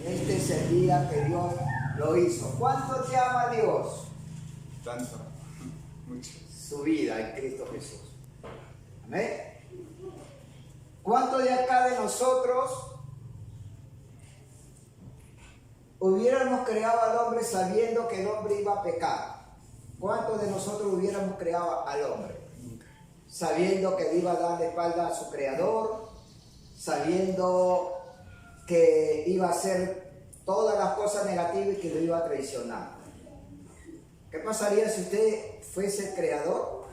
Este es el día que Dios lo hizo. ¿Cuánto te ama Dios? Tanto, mucho. Su vida en Cristo Jesús. Amén. ¿Cuántos de acá de nosotros hubiéramos creado al hombre sabiendo que el hombre iba a pecar? ¿Cuántos de nosotros hubiéramos creado al hombre sabiendo que le iba a dar la espalda a su creador, sabiendo que iba a hacer todas las cosas negativas y que lo iba a traicionar? ¿Qué pasaría si usted fuese el creador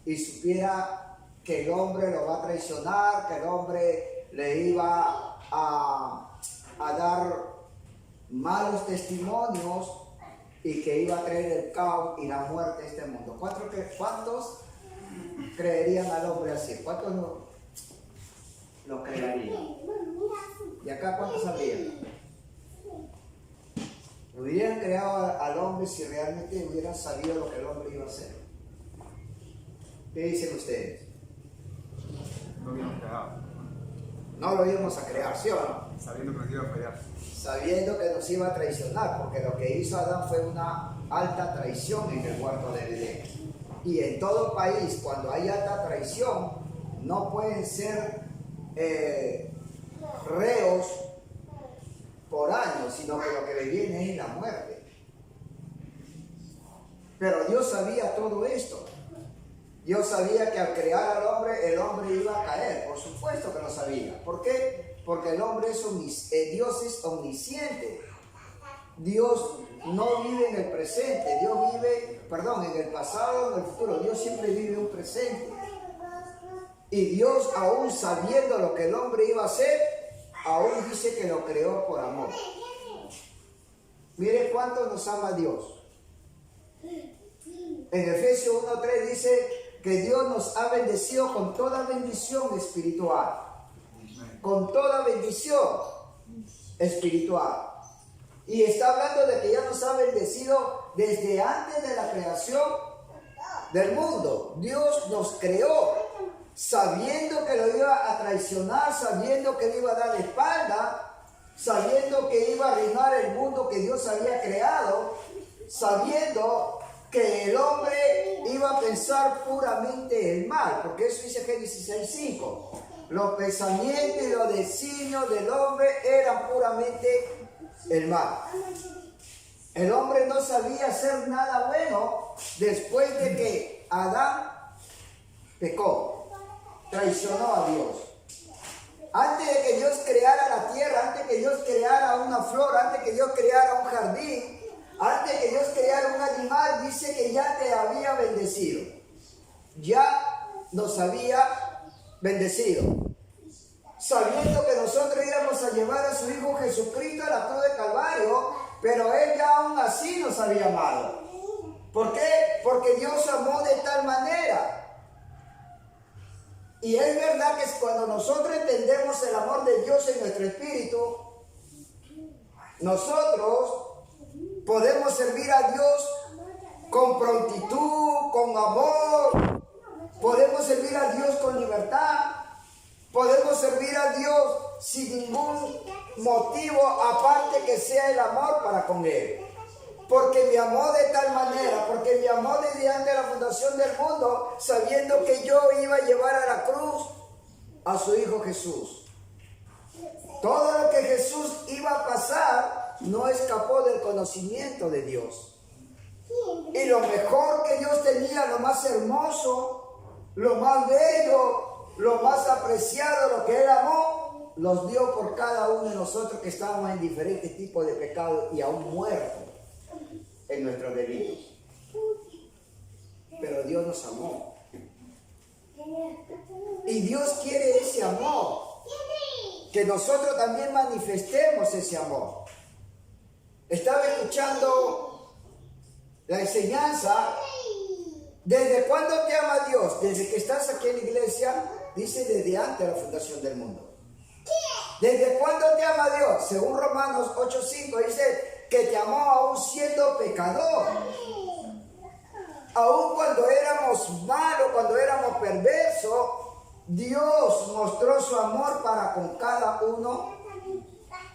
y supiera que el hombre lo va a traicionar, que el hombre le iba a dar malos testimonios y que iba a traer el caos y la muerte a este mundo? ¿Cuántos creerían al hombre así? ¿Cuántos lo creerían? ¿Y acá cuántos sabían? Hubieran creado al hombre si realmente hubieran sabido lo que el hombre iba a hacer. ¿Qué dicen ustedes? No habíamos creado. No lo íbamos a crear, ¿sí o no? Sabiendo que nos iba a fallar. Sabiendo que nos iba a traicionar, porque lo que hizo Adán fue una alta traición en el huerto del Edén. Y en todo país, cuando hay alta traición, no pueden ser reos por años, sino que lo que le viene es la muerte. Pero Dios sabía todo esto. Dios sabía que al crear al hombre, el hombre iba a caer. Por supuesto que lo sabía. ¿Por qué? Porque el hombre Dios es omnisciente. Dios no vive en el presente. Dios vive, en el pasado, en el futuro. Dios siempre vive en un presente. Y Dios, aún sabiendo lo que el hombre iba a hacer, aún dice que lo creó por amor. Mire cuánto nos ama Dios. En Efesios 1:3 dice que Dios nos ha bendecido con toda bendición espiritual. Con toda bendición espiritual. Y está hablando de que ya nos ha bendecido desde antes de la creación del mundo. Dios nos creó sabiendo que lo iba a traicionar, sabiendo que le iba a dar la espalda, sabiendo que iba a arruinar el mundo que Dios había creado, sabiendo que el hombre iba a pensar puramente el mal, porque eso dice Génesis 6:5. Los pensamientos y los designios del hombre eran puramente el mal. El hombre no sabía hacer nada bueno después de que Adán pecó, traicionó a Dios. Antes de que Dios creara la tierra, antes de que Dios creara una flor, antes de que Dios creara un jardín, antes de que Dios creara un animal, dice que ya te había bendecido. Ya nos había bendecido. Sabiendo que nosotros íbamos a llevar a su Hijo Jesucristo a la cruz de Calvario, pero Él ya aún así nos había amado. ¿Por qué? Porque Dios amó de tal manera. Y es verdad que cuando nosotros entendemos el amor de Dios en nuestro espíritu, nosotros podemos servir a Dios con prontitud, con amor. Podemos servir a Dios con libertad. Podemos servir a Dios sin ningún motivo aparte que sea el amor para con Él. Porque me amó de tal manera, porque me amó desde antes de la fundación del mundo, sabiendo que yo iba a llevar a la cruz a su Hijo Jesús. Todo lo que Jesús iba a pasar no escapó del conocimiento de Dios. Y lo mejor que Dios tenía, lo más hermoso, lo más bello, lo más apreciado, lo que Él amó, los dio por cada uno de nosotros que estábamos en diferentes tipos de pecados y aún muertos en nuestros delitos. Pero Dios nos amó. Y Dios quiere ese amor. Que nosotros también manifestemos ese amor. Estaba escuchando la enseñanza. ¿Desde cuándo te ama Dios? Desde que estás aquí en la iglesia, dice desde antes de la fundación del mundo. ¿Desde cuándo te ama Dios? Según Romanos 8:5 dice que te amó aún siendo pecador. Aún cuando éramos malos, cuando éramos perversos, Dios mostró su amor para con cada uno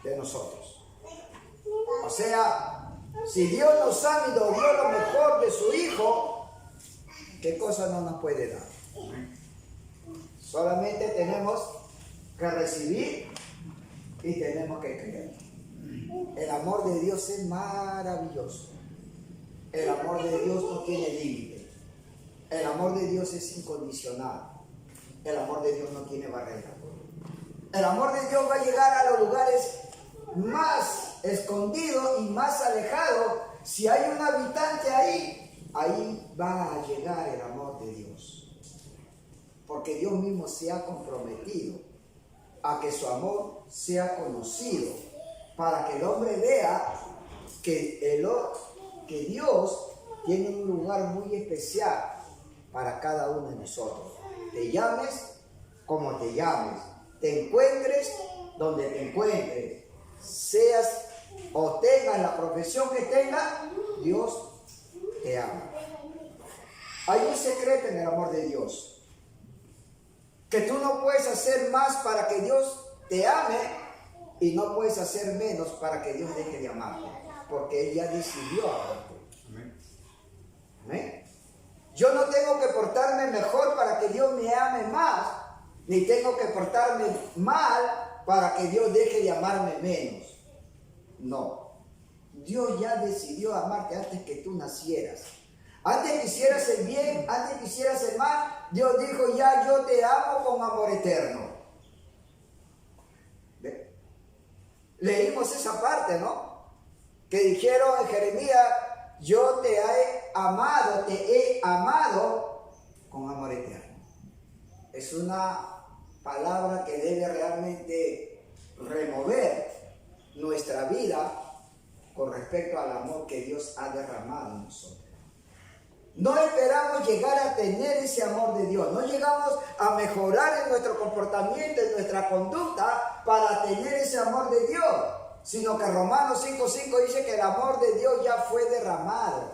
de nosotros. O sea, si Dios nos ama y nos dio lo mejor de su Hijo, ¿qué cosa no nos puede dar? Solamente tenemos que recibir y tenemos que creer. El amor de Dios es maravilloso. El amor de Dios no tiene límite. El amor de Dios es incondicional. El amor de Dios no tiene barrera. El amor de Dios va a llegar a los lugares más escondidos y más alejados. Si hay un habitante ahí, ahí va a llegar el amor de Dios. Porque Dios mismo se ha comprometido a que su amor sea conocido, para que el hombre vea que Dios tiene un lugar muy especial para cada uno de nosotros. Te llames como te llames, te encuentres donde te encuentres, seas o tengas la profesión que tengas, Dios te ama. Hay un secreto en el amor de Dios, que tú no puedes hacer más para que Dios te ame y no puedes hacer menos para que Dios deje de amarte, porque Él ya decidió amarte. ¿Amén? Yo no tengo que portarme mejor para que Dios me ame más, ni tengo que portarme mal para que Dios deje de amarme menos. No. Dios ya decidió amarte antes que tú nacieras. Antes que hicieras el bien, antes que hicieras el mal, Dios dijo: ya yo te amo con amor eterno. ¿Ve? Leímos esa parte, ¿no? Que dijeron en Jeremías: yo te he amado con amor eterno. Es una palabra que debe realmente remover nuestra vida con respecto al amor que Dios ha derramado en nosotros. No esperamos llegar a tener ese amor de Dios. No llegamos a mejorar en nuestro comportamiento, en nuestra conducta para tener ese amor de Dios. Sino que Romanos 5:5 dice que el amor de Dios ya fue derramado.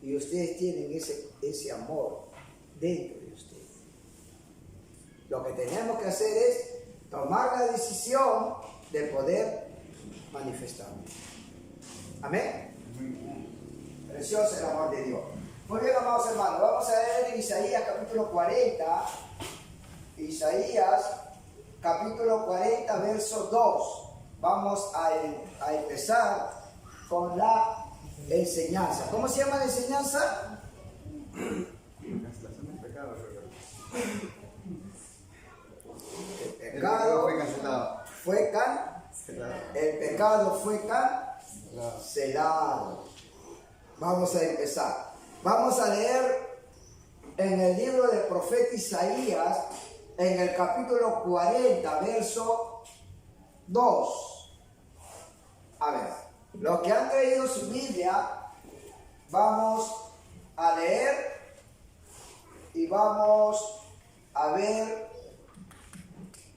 Y ustedes tienen ese amor dentro de ustedes. Lo que tenemos que hacer es tomar la decisión de poder manifestarlo. Amén. Precioso el amor de Dios. Muy bien, amados hermanos, vamos a leer Isaías capítulo 40. Isaías capítulo 40, verso 2. Vamos a empezar con la enseñanza. ¿Cómo se llama la enseñanza? Cancelación del pecado, creo. El pecado fue cancelado. El pecado fue cancelado. Vamos a empezar. Vamos a leer en el libro del profeta Isaías, en el capítulo 40, verso 2. A ver, los que han traído su Biblia, vamos a leer y vamos a ver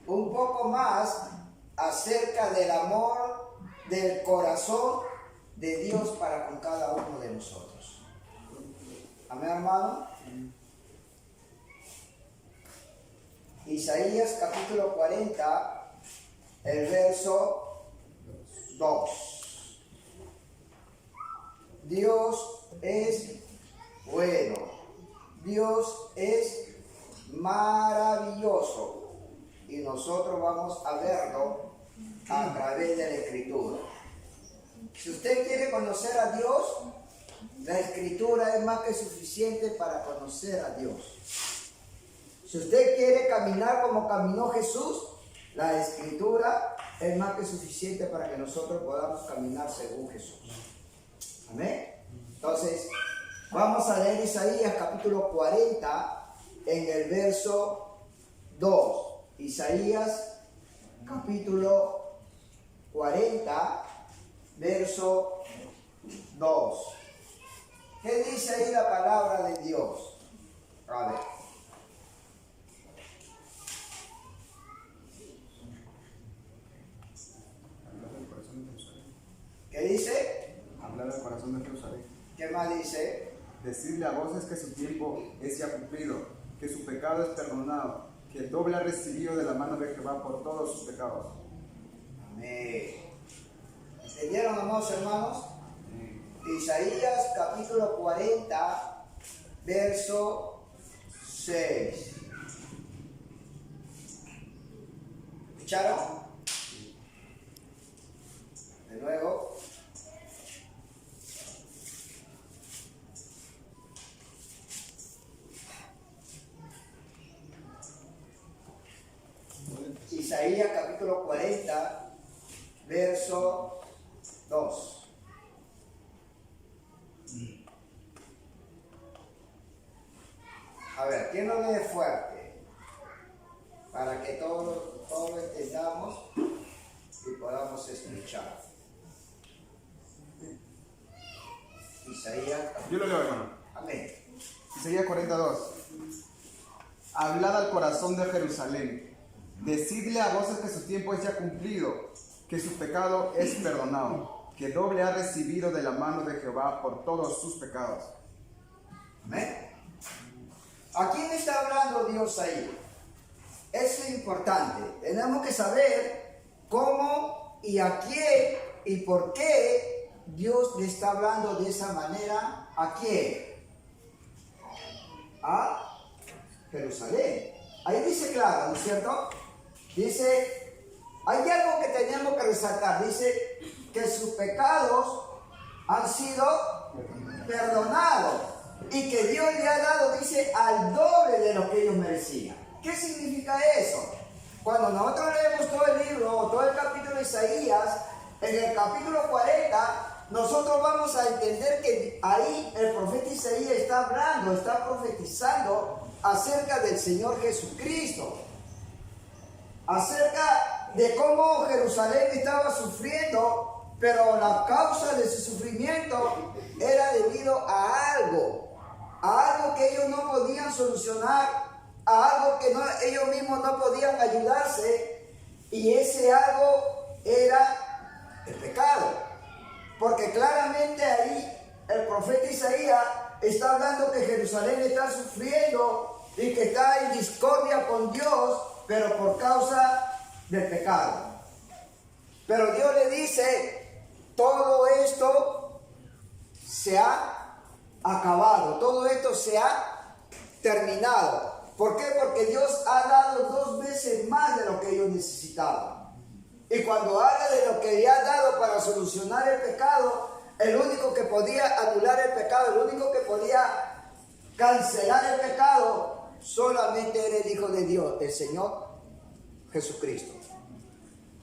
un poco más acerca del amor del corazón de Dios para con cada uno de nosotros. Amén, hermano. Isaías capítulo 40, el verso 2. Dios es bueno. Dios es maravilloso. Y nosotros vamos a verlo a través de la Escritura. Si usted quiere conocer a Dios, la Escritura es más que suficiente para conocer a Dios. Si usted quiere caminar como caminó Jesús, la Escritura es más que suficiente para que nosotros podamos caminar según Jesús. Amén. Entonces, vamos a leer Isaías capítulo 40 en el verso 2. Isaías capítulo 40, verso 2. ¿Qué dice ahí la palabra de Dios? A ver. ¿Qué dice? Hablar al corazón de Jerusalén. ¿Qué más dice? Decirle a voces que su tiempo es ya cumplido, que su pecado es perdonado, que el doble ha recibido de la mano de Jehová por todos sus pecados. Amén. ¿Tenemos, hermanos? Isaías capítulo 40, verso 6. ¿Escucharon? De nuevo. Isaías capítulo 40, verso 2. A ver, ¿quién lo lee fuerte? Para que todos lo entendamos y podamos escuchar. Isaías. Yo lo leo, hermano. Amén. Isaías 42. Hablad al corazón de Jerusalén. Decidle a voces que su tiempo es ya cumplido, que su pecado es perdonado, que doble ha recibido de la mano de Jehová por todos sus pecados. Amén. ¿A quién está hablando Dios ahí? Eso es importante. Tenemos que saber cómo y a quién y por qué Dios le está hablando de esa manera. ¿A quién? A Jerusalén. Ahí dice claro, ¿no es cierto? Dice, hay algo que tenemos que resaltar. Dice que sus pecados han sido perdonados. Y que Dios le ha dado, dice, al doble de lo que ellos merecían. ¿Qué significa eso? Cuando nosotros leemos todo el libro o todo el capítulo de Isaías, en el capítulo 40, nosotros vamos a entender que ahí el profeta Isaías está hablando, está profetizando acerca del Señor Jesucristo. Acerca de cómo Jerusalén estaba sufriendo, pero la causa de su sufrimiento era debido a algo que ellos no podían solucionar, a algo que ellos mismos no podían ayudarse, y ese algo era el pecado. Porque claramente ahí el profeta Isaías está hablando que Jerusalén está sufriendo y que está en discordia con Dios, pero por causa del pecado. Pero Dios le dice, todo esto se ha acabado, todo esto se ha terminado. ¿Por qué? Porque Dios ha dado 2 veces más de lo que ellos necesitaban. Y cuando habla de lo que le ha dado para solucionar el pecado, el único que podía anular el pecado, el único que podía cancelar el pecado, solamente era el Hijo de Dios, el Señor Jesucristo.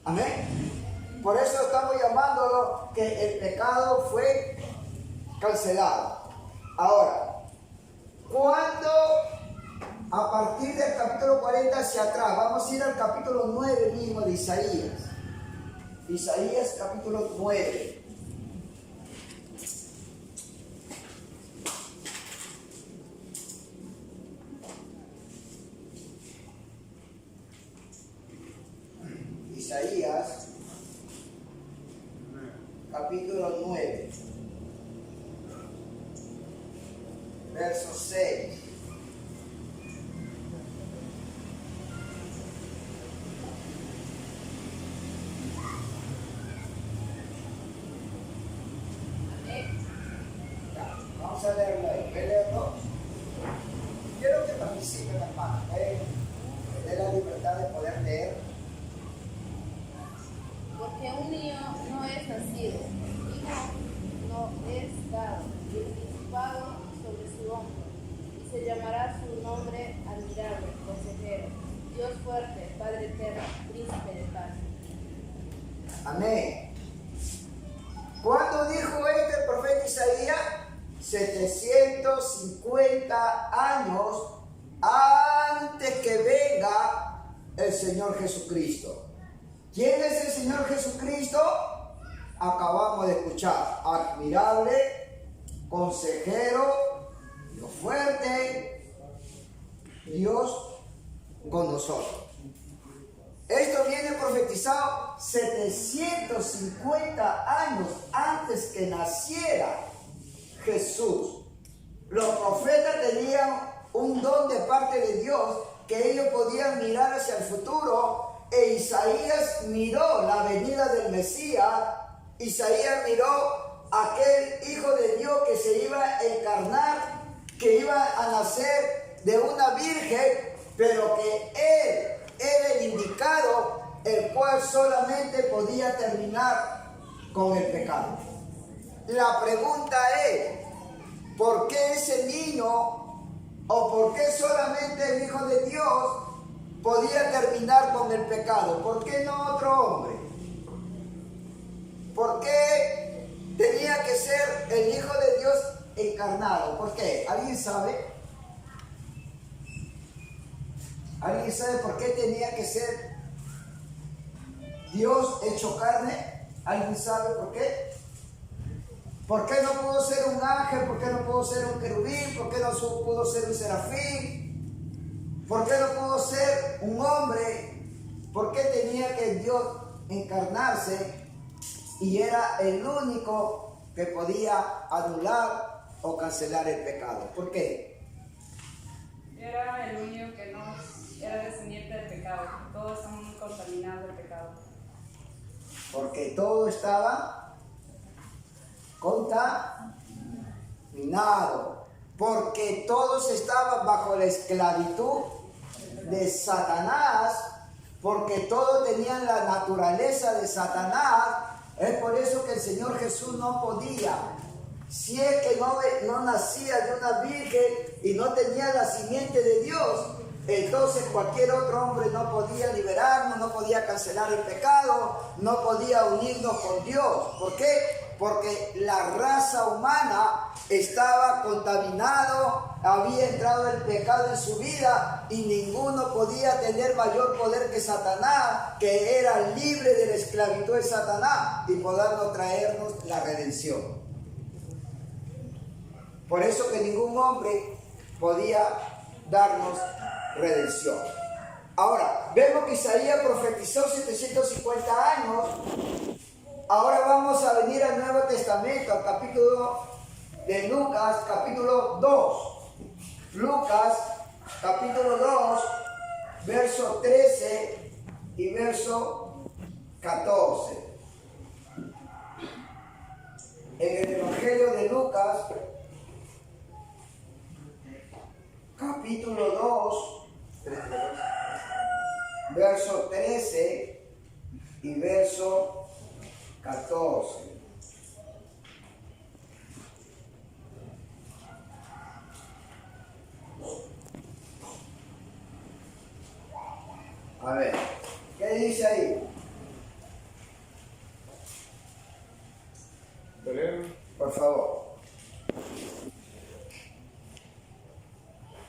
Amén. Por eso estamos llamándolo que el pecado fue cancelado. Ahora, cuando a partir del capítulo 40 hacia atrás, vamos a ir al capítulo 9 mismo de Isaías. Isaías capítulo 9. Isaías capítulo 9, verso 6. Vamos a leerlo ahí. ¿Pueden leerlo? Quiero que participen, hermano. Me dé la libertad de poder leer. Porque un niño no es nacido, hijo no es dado, y el principado sobre su hombro, y se llamará su nombre admirable, consejero, Dios fuerte, Padre eterno, príncipe de paz. Amén. ¿Cuándo dijo este el profeta Isaías? 750 años antes que venga el Señor Jesucristo. ¿Quién es el Señor Jesucristo? Acabamos de escuchar. Admirable, consejero, Dios fuerte, Dios con nosotros. Esto viene profetizado 750 años antes que naciera Jesús. Los profetas tenían un don de parte de Dios que ellos podían mirar hacia el futuro. E Isaías miró la venida del Mesías Isaías miró a aquel Hijo de Dios que se iba a encarnar, que iba a nacer de una virgen, pero que Él era el indicado, el cual solamente podía terminar con el pecado. La pregunta es, ¿por qué ese niño o por qué solamente el Hijo de Dios podía terminar con el pecado? ¿Por qué no otro hombre? ¿Por qué tenía que ser el Hijo de Dios encarnado? ¿Por qué? ¿Alguien sabe? ¿Alguien sabe por qué tenía que ser Dios hecho carne? ¿Alguien sabe por qué? ¿Por qué no pudo ser un ángel? ¿Por qué no pudo ser un querubín? ¿Por qué no pudo ser un serafín? ¿Por qué no pudo ser un hombre? ¿Por qué tenía que Dios encarnarse y era el único que podía anular o cancelar el pecado? ¿Por qué? Era el único que no era descendiente del pecado. Todos están contaminados del pecado. Porque todo estaba contaminado, porque todos estaban bajo la esclavitud de Satanás, porque todos tenían la naturaleza de Satanás. Es por eso que el Señor Jesús no podía, si es que no nacía de una virgen y no tenía la simiente de Dios, entonces cualquier otro hombre no podía liberarnos, no podía cancelar el pecado, no podía unirnos con Dios. ¿Por qué? Porque la raza humana estaba contaminado, había entrado el pecado en su vida y ninguno podía tener mayor poder que Satanás, que era libre de la esclavitud de Satanás y podernos traernos la redención. Por eso que ningún hombre podía darnos redención. Ahora, vemos que Isaías profetizó 750 años. Ahora vamos a venir al Nuevo Testamento, al capítulo de Lucas, capítulo 2. Lucas, capítulo 2, verso 13 y verso 14. En el Evangelio de Lucas, capítulo 2, verso 13 y verso 14. A ver, ¿qué dice ahí? Por favor.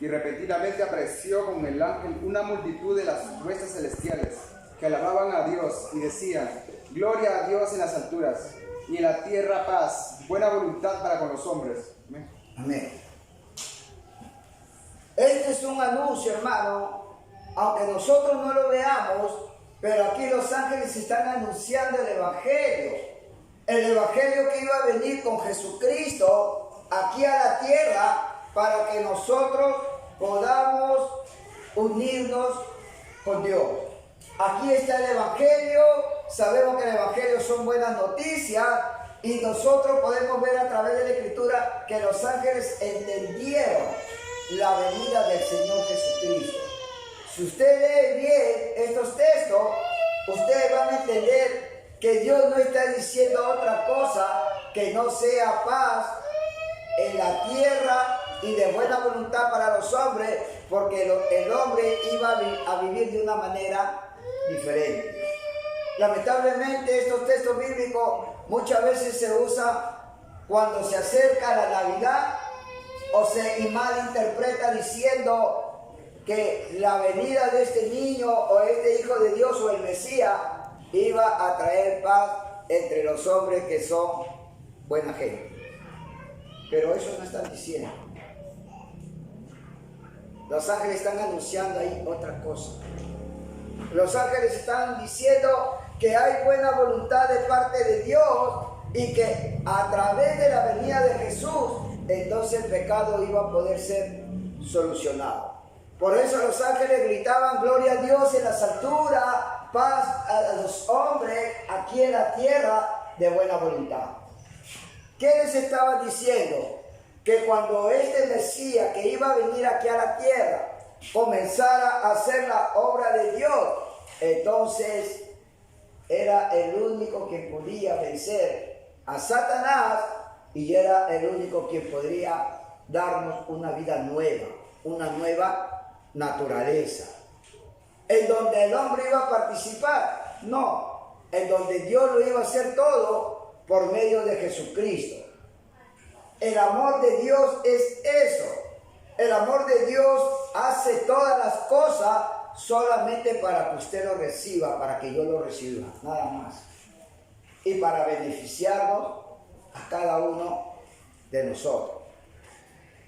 Y repentinamente apareció con el ángel una multitud de las huestes celestiales que alababan a Dios y decían: Gloria a Dios en las alturas y en la tierra paz, buena voluntad para con los hombres. Amén. Amén. Este es un anuncio, hermano, aunque nosotros no lo veamos, pero aquí los ángeles están anunciando el Evangelio. El Evangelio que iba a venir con Jesucristo aquí a la tierra para que nosotros podamos unirnos con Dios. Aquí está el Evangelio, sabemos que el Evangelio son buenas noticias y nosotros podemos ver a través de la Escritura que los ángeles entendieron la venida del Señor Jesucristo. Si usted lee bien estos textos, ustedes van a entender que Dios no está diciendo otra cosa que no sea paz en la tierra y de buena voluntad para los hombres, porque el hombre iba a vivir de una manera diferente. Lamentablemente estos textos bíblicos muchas veces se usan cuando se acerca la Navidad o se malinterpreta diciendo que la venida de este niño o este hijo de Dios o el Mesías iba a traer paz entre los hombres que son buena gente. Pero eso no están diciendo. Los ángeles están anunciando ahí otra cosa. Los ángeles están diciendo que hay buena voluntad de parte de Dios y que a través de la venida de Jesús, entonces el pecado iba a poder ser solucionado. Por eso los ángeles gritaban: gloria a Dios en las alturas, paz a los hombres aquí en la tierra. de buena voluntad. ¿Qué les estaba diciendo? Que cuando este Mesías que iba a venir aquí a la tierra comenzara a hacer la obra de Dios, entonces era el único que podía vencer a Satanás y era el único que podría darnos una vida nueva, una nueva naturaleza. ¿En donde el hombre iba a participar? No, en donde Dios lo iba a hacer todo por medio de Jesucristo. El amor de Dios es eso. El amor de Dios hace todas las cosas solamente para que usted lo reciba, para que yo lo reciba, nada más. Y para beneficiarnos a cada uno de nosotros.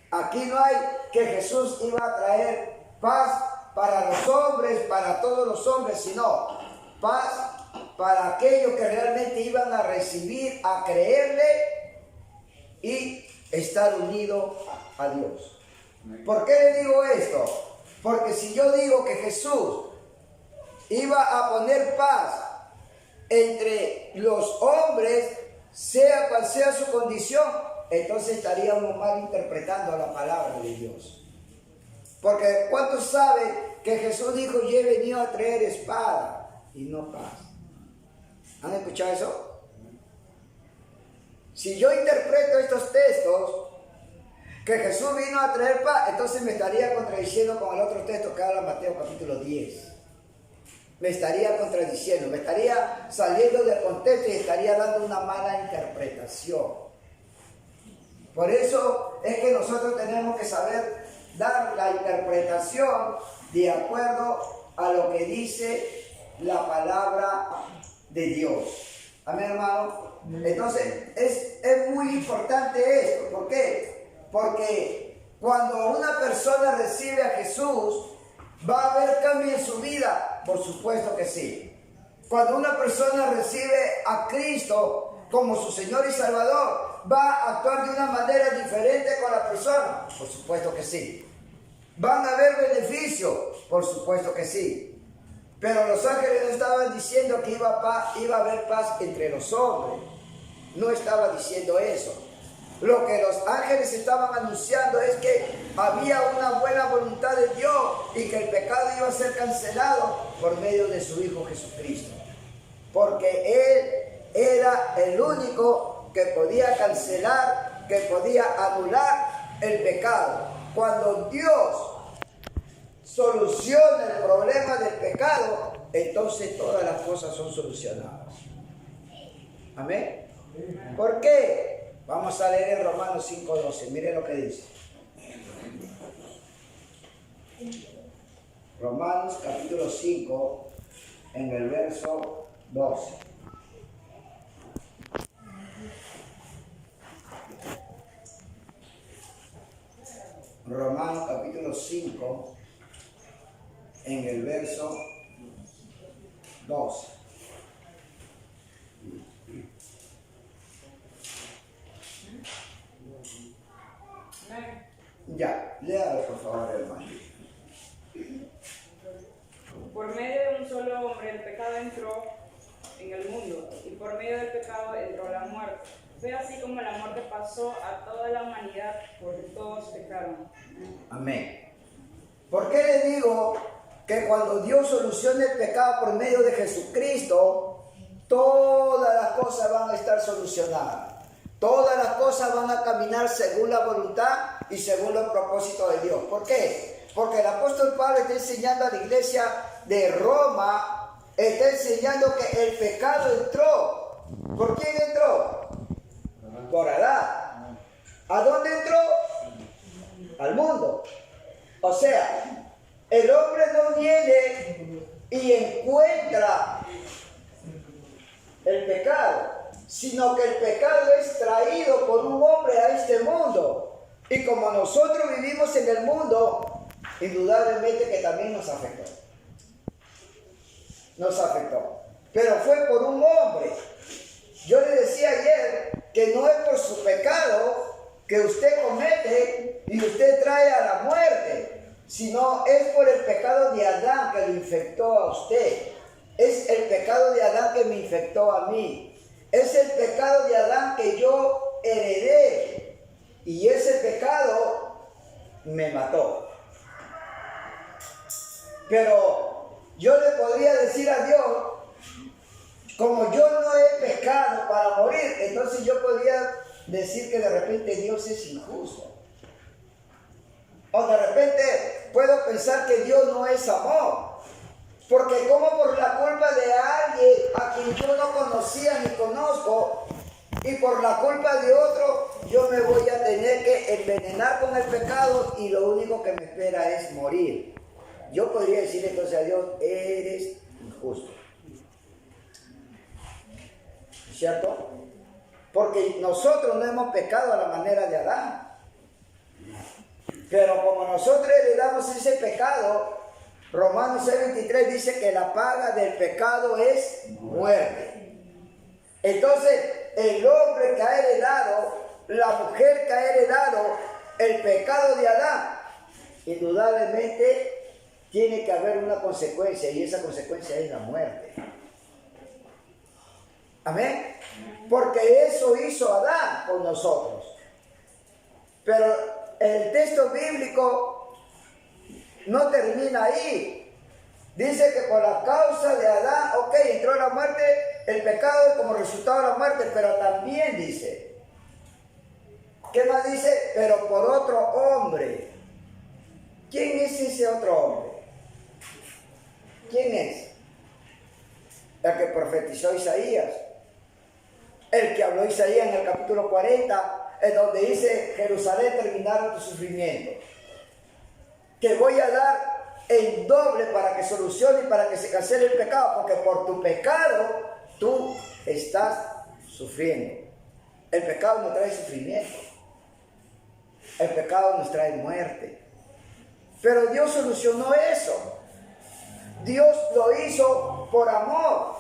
Aquí no hay que Jesús iba a traer paz para los hombres, para todos los hombres, sino paz para aquellos que realmente iban a recibir, a creerle y estar unidos a Dios. ¿Por qué le digo esto? Porque si yo digo que Jesús iba a poner paz entre los hombres, sea cual sea su condición, entonces estaríamos mal interpretando la palabra de Dios. Porque ¿cuántos saben que Jesús dijo, yo he venido a traer espada y no paz? ¿Han escuchado eso? Si yo interpreto estos textos, que Jesús vino a traer paz, entonces me estaría contradiciendo con el otro texto que habla Mateo capítulo 10. Me estaría contradiciendo, me estaría saliendo del contexto y estaría dando una mala interpretación. Por eso es que nosotros tenemos que saber dar la interpretación de acuerdo a lo que dice la palabra de Dios. Amén, hermano. Entonces es muy importante esto. ¿Por qué? Porque cuando una persona recibe a Jesús, ¿va a haber cambio en su vida? Por supuesto que sí. Cuando una persona recibe a Cristo como su Señor y Salvador, ¿va a actuar de una manera diferente con la persona? Por supuesto que sí. ¿Van a haber beneficios? Por supuesto que sí. Pero los ángeles no estaban diciendo que iba a haber paz entre los hombres. No estaba diciendo eso. Lo que los ángeles estaban anunciando es que había una buena voluntad de Dios y que el pecado iba a ser cancelado por medio de su Hijo Jesucristo. Porque Él era el único que podía cancelar, que podía anular el pecado. Cuando Dios soluciona el problema del pecado, entonces todas las cosas son solucionadas. Amén. ¿Por qué? Vamos a leer en Romanos 5:12. Miren lo que dice. Romanos capítulo 5, en el verso 12. Romanos capítulo 5, en el verso 12. Ya, léalo por favor, hermano. Por medio de un solo hombre el pecado entró en el mundo, y por medio del pecado entró la muerte. Fue así como la muerte pasó a toda la humanidad, porque todos pecaron. Amén. ¿Por qué le digo que cuando Dios solucione el pecado por medio de Jesucristo, todas las cosas van a estar solucionadas? Todas las cosas van a caminar según la voluntad y según los propósitos de Dios. ¿Por qué? Porque el apóstol Pablo está enseñando a la iglesia de Roma, está enseñando que el pecado entró. ¿Por quién entró? Por Adán. ¿A dónde entró? Al mundo. O sea, el hombre no viene y encuentra el pecado, sino que el pecado es traído por un hombre a este mundo. Y como nosotros vivimos en el mundo, indudablemente que también nos afectó. Nos afectó. Pero fue por un hombre. Yo le decía ayer que no es por su pecado que usted comete y usted trae a la muerte, sino es por el pecado de Adán que lo infectó a usted. Es el pecado de Adán que me infectó a mí. es el pecado de Adán que yo heredé. Y ese pecado me mató. Pero yo le podría decir a Dios, como yo no he pecado para morir, entonces yo podría decir que de repente Dios es injusto. O de repente puedo pensar que Dios no es amor. Porque como por la culpa de alguien a quien yo no conocía ni conozco, y por la culpa de otro, yo me voy a tener que envenenar con el pecado y lo único que me espera es morir. Yo podría decir entonces a Dios, eres injusto. ¿Cierto? Porque nosotros no hemos pecado a la manera de Adán. Pero como nosotros heredamos ese pecado, Romanos 6:23 dice que la paga del pecado es muerte. Entonces, el hombre que ha heredado, la mujer que ha heredado el pecado de Adán, indudablemente tiene que haber una consecuencia, y esa consecuencia es la muerte. Amén. Porque eso hizo Adán con nosotros. Pero el texto bíblico no termina ahí. Dice que por la causa de Adán, ok, entró la muerte, el pecado como resultado de la muerte, pero también dice, ¿qué más dice? Pero por otro hombre. ¿Quién es ese otro hombre? ¿Quién es? El que profetizó Isaías. El que habló Isaías en el capítulo 40, en donde dice, Jerusalén, terminaron tu sufrimiento. Que voy a dar el doble para que solucione y para que se cancele el pecado, porque por tu pecado tú estás sufriendo. El pecado no trae sufrimiento. El pecado nos trae muerte. Pero Dios solucionó eso. Dios lo hizo por amor.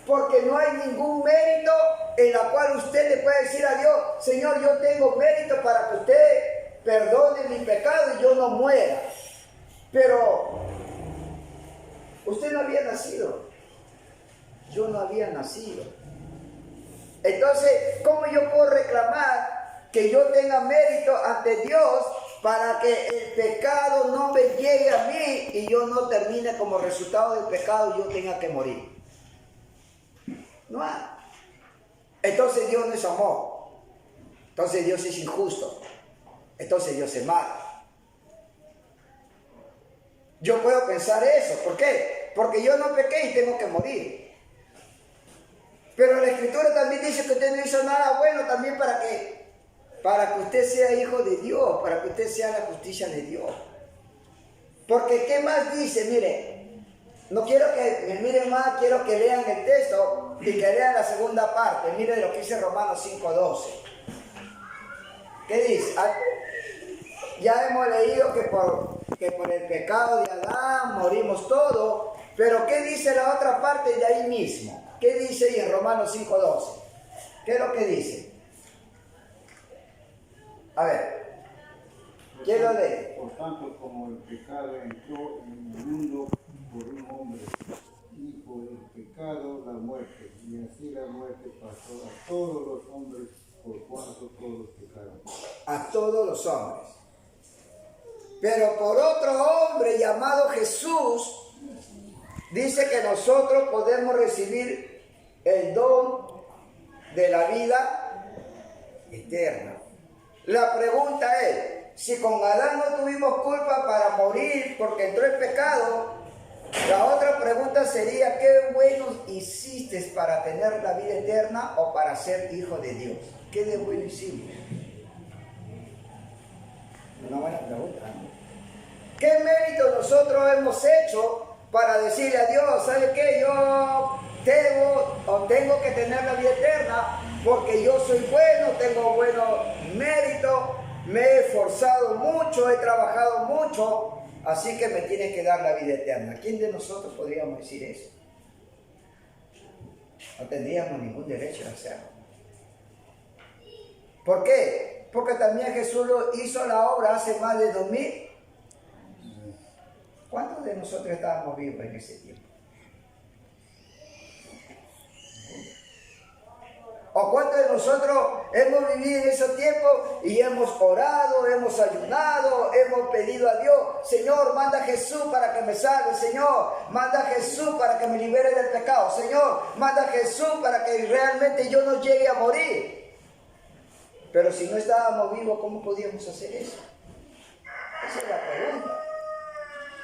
Porque no hay ningún mérito en la cual usted le puede decir a Dios, Señor, yo tengo mérito para que usted perdone mi pecado y yo no muera. Pero usted no había nacido. Yo no había nacido. Entonces, ¿cómo yo puedo reclamar que yo tenga mérito ante Dios para que el pecado no me llegue a mí y yo no termine como resultado del pecado y yo tenga que morir? No hay. Entonces Dios no es amor. Entonces Dios es injusto. Entonces Dios es malo. Yo puedo pensar eso. ¿Por qué? Porque yo no pequé y tengo que morir. Pero la Escritura también dice que usted no hizo nada bueno también para que usted sea hijo de Dios, para que usted sea la justicia de Dios. Porque ¿qué más dice? Mire, no quiero que me miren más, quiero que lean el texto y que lean la segunda parte. Mire lo que dice Romanos 5:12. ¿Qué dice? Ya hemos leído que por el pecado de Adán morimos todos, pero ¿qué dice la otra parte de ahí mismo? ¿Qué dice ahí en Romanos 5:12? ¿Qué es lo que dice? A ver, ¿quién lo lee? Por tanto, como el pecado entró en el mundo por un hombre, y por el pecado la muerte, y así la muerte pasó a todos los hombres por cuanto todos pecaron. A todos los hombres. Pero por otro hombre llamado Jesús, dice que nosotros podemos recibir el don de la vida eterna. La pregunta es, si con Adán no tuvimos culpa para morir porque entró el pecado, la otra pregunta sería, ¿qué bueno hiciste para tener la vida eterna o para ser hijo de Dios? ¿Qué de bueno hicimos? Una buena pregunta, ¿no? ¿Qué mérito nosotros hemos hecho para decirle a Dios, ¿sabe qué? Yo tengo que tener la vida eterna porque yo soy bueno, tengo buenos méritos, me he esforzado mucho, he trabajado mucho, así que me tiene que dar la vida eterna. ¿Quién de nosotros podríamos decir eso? No tendríamos ningún derecho a hacerlo. ¿Por qué? Porque también Jesús hizo la obra hace más de 2000. ¿Cuántos de nosotros estábamos vivos en ese tiempo? ¿O cuántos de nosotros hemos vivido en esos tiempos y hemos orado, hemos ayunado, hemos pedido a Dios, Señor, manda a Jesús para que me salve, Señor, manda a Jesús para que me libere del pecado, Señor, manda a Jesús para que realmente yo no llegue a morir? Pero si no estábamos vivos, ¿cómo podíamos hacer eso? Esa es la pregunta.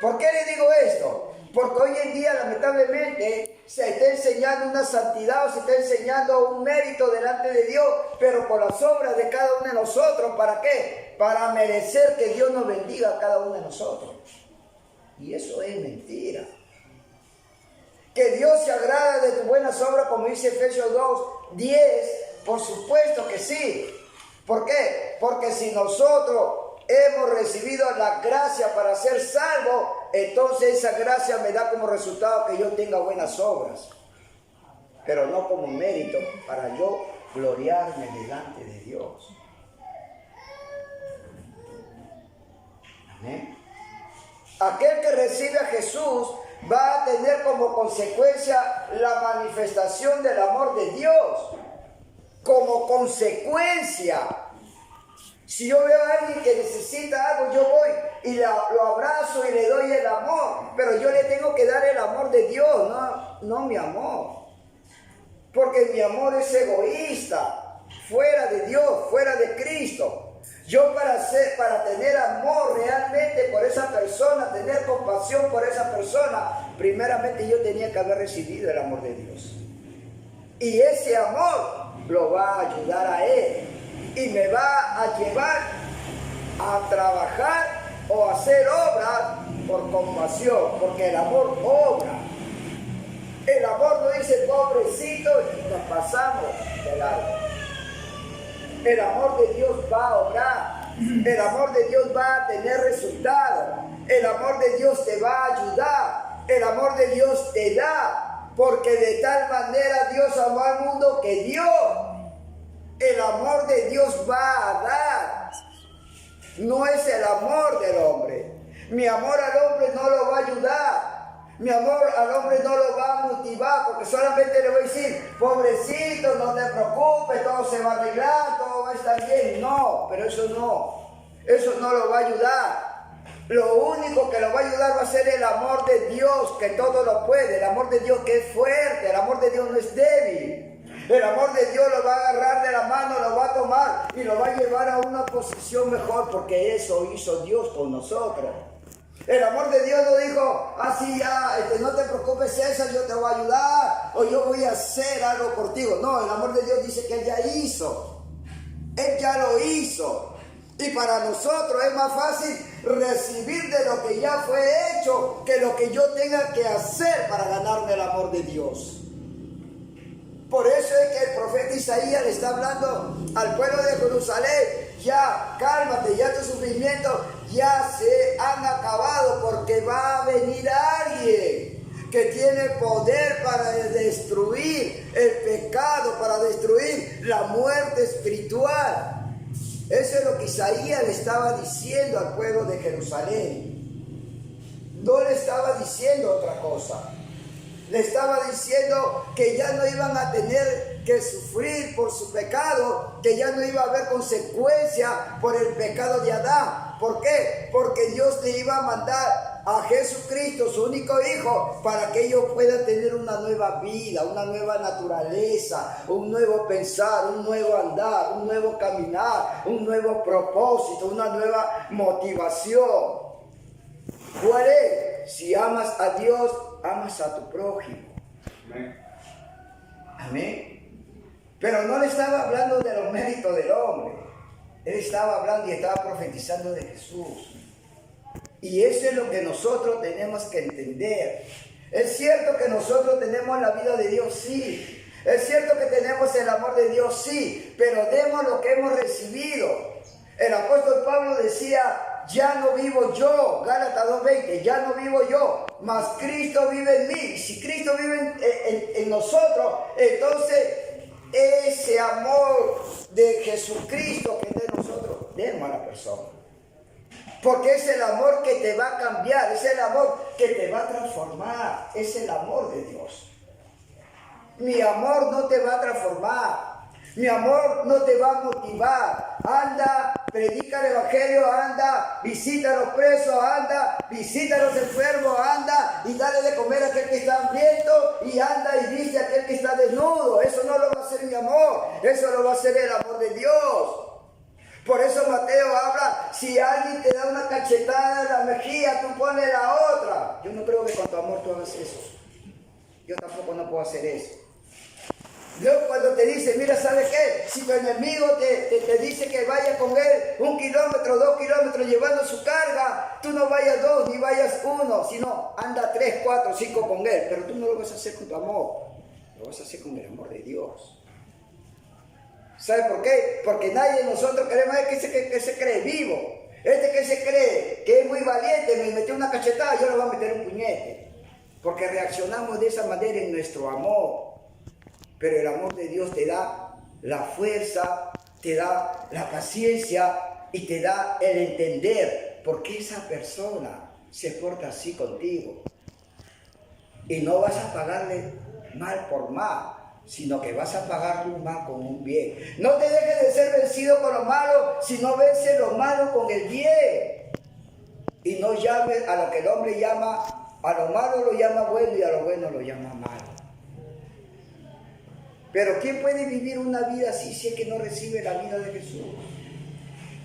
¿Por qué le digo esto? Porque hoy en día, lamentablemente, se está enseñando una santidad o se está enseñando un mérito delante de Dios, pero por las obras de cada uno de nosotros. ¿Para qué? Para merecer que Dios nos bendiga a cada uno de nosotros. Y eso es mentira. Que Dios se agrada de tus buenas obras, como dice Efesios 2:10, por supuesto que sí. ¿Por qué? Porque si nosotros hemos recibido la gracia para ser salvos, entonces esa gracia me da como resultado que yo tenga buenas obras, pero no como mérito para yo gloriarme delante de Dios. Amén. Aquel que recibe a Jesús va a tener como consecuencia la manifestación del amor de Dios. Como consecuencia. Si yo veo a alguien que necesita algo, yo voy y lo abrazo y le doy el amor. Pero yo le tengo que dar el amor de Dios, no mi amor. Porque mi amor es egoísta, fuera de Dios, fuera de Cristo. Yo para tener amor realmente por esa persona, tener compasión por esa persona, primeramente yo tenía que haber recibido el amor de Dios. Y ese amor lo va a ayudar a él. Y me va a llevar a trabajar o a hacer obras por compasión, porque el amor obra. El amor no dice pobrecito y nos pasamos de largo. El amor de Dios va a obrar. El amor de Dios va a tener resultados. El amor de Dios te va a ayudar. El amor de Dios te da. Porque de tal manera Dios amó al mundo que dio. El amor de Dios va a dar. No es el amor del hombre. Mi amor al hombre no lo va a ayudar. Mi amor al hombre no lo va a motivar, porque solamente le voy a decir, pobrecito, no te preocupes, todo se va a arreglar, todo va a estar bien. No, pero eso no lo va a ayudar. Lo único que lo va a ayudar va a ser el amor de Dios, que todo lo puede. El amor de Dios que es fuerte, el amor de Dios no es débil. El amor de Dios lo va a agarrar de la mano, lo va a tomar y lo va a llevar a una posición mejor, porque eso hizo Dios con nosotros. El amor de Dios no dijo, así ya, no te preocupes César, yo te voy a ayudar, o yo voy a hacer algo por ti. No, el amor de Dios dice que Él ya hizo. Él ya lo hizo. Y para nosotros es más fácil recibir de lo que ya fue hecho que lo que yo tenga que hacer para ganarme el amor de Dios. Por eso es que el profeta Isaías le está hablando al pueblo de Jerusalén: ya, cálmate, ya tus sufrimientos ya se han acabado, porque va a venir alguien que tiene poder para destruir el pecado, para destruir la muerte espiritual. Eso es lo que Isaías le estaba diciendo al pueblo de Jerusalén. No le estaba diciendo otra cosa. Le estaba diciendo que ya no iban a tener que sufrir por su pecado, que ya no iba a haber consecuencia por el pecado de Adán. ¿Por qué? Porque Dios le iba a mandar a Jesucristo, su único Hijo, para que ellos puedan tener una nueva vida, una nueva naturaleza, un nuevo pensar, un nuevo andar, un nuevo caminar, un nuevo propósito, una nueva motivación. ¿Cuál es? Si amas a Dios, amas a tu prójimo. Amén. Amén. Pero no le estaba hablando de los méritos del hombre. Él estaba hablando y estaba profetizando de Jesús. Y eso es lo que nosotros tenemos que entender. Es cierto que nosotros tenemos la vida de Dios, sí. Es cierto que tenemos el amor de Dios, sí. Pero demos lo que hemos recibido. El apóstol Pablo decía: ya no vivo yo, Gálatas 2:20, ya no vivo yo, mas Cristo vive en mí. Si Cristo vive en nosotros, entonces ese amor de Jesucristo que es de nosotros, demos a la persona. Porque es el amor que te va a cambiar, es el amor que te va a transformar, es el amor de Dios. Mi amor no te va a transformar. Mi amor no te va a motivar. Anda, predica el evangelio, anda, visita a los presos, anda, visita a los enfermos, anda y dale de comer a aquel que está hambriento y anda y viste a aquel que está desnudo. Eso no lo va a hacer mi amor, eso lo va a hacer el amor de Dios. Por eso Mateo habla, si alguien te da una cachetada en la mejilla, tú pones la otra. Yo no creo que con tu amor tú hagas eso. Yo tampoco no puedo hacer eso. Dios cuando te dice, mira, ¿sabes qué? Si tu enemigo te dice que vaya con él 1 kilómetro, 2 kilómetros llevando su carga, tú no vayas 2 ni vayas 1, sino anda 3, 4, 5 con él. Pero tú no lo vas a hacer con tu amor, lo vas a hacer con el amor de Dios. ¿Sabe por qué? Porque nadie de nosotros queremos que se cree vivo. Este que se cree que es muy valiente, me metió una cachetada, yo le voy a meter un puñete. Porque reaccionamos de esa manera en nuestro amor. Pero el amor de Dios te da la fuerza, te da la paciencia y te da el entender por qué esa persona se porta así contigo. Y no vas a pagarle mal por mal, sino que vas a pagarle un mal con un bien. No te dejes de ser vencido con lo malo, sino vence lo malo con el bien. Y no llames a lo que el hombre llama, a lo malo lo llama bueno y a lo bueno lo llama malo. Pero ¿quién puede vivir una vida así si es que no recibe la vida de Jesús?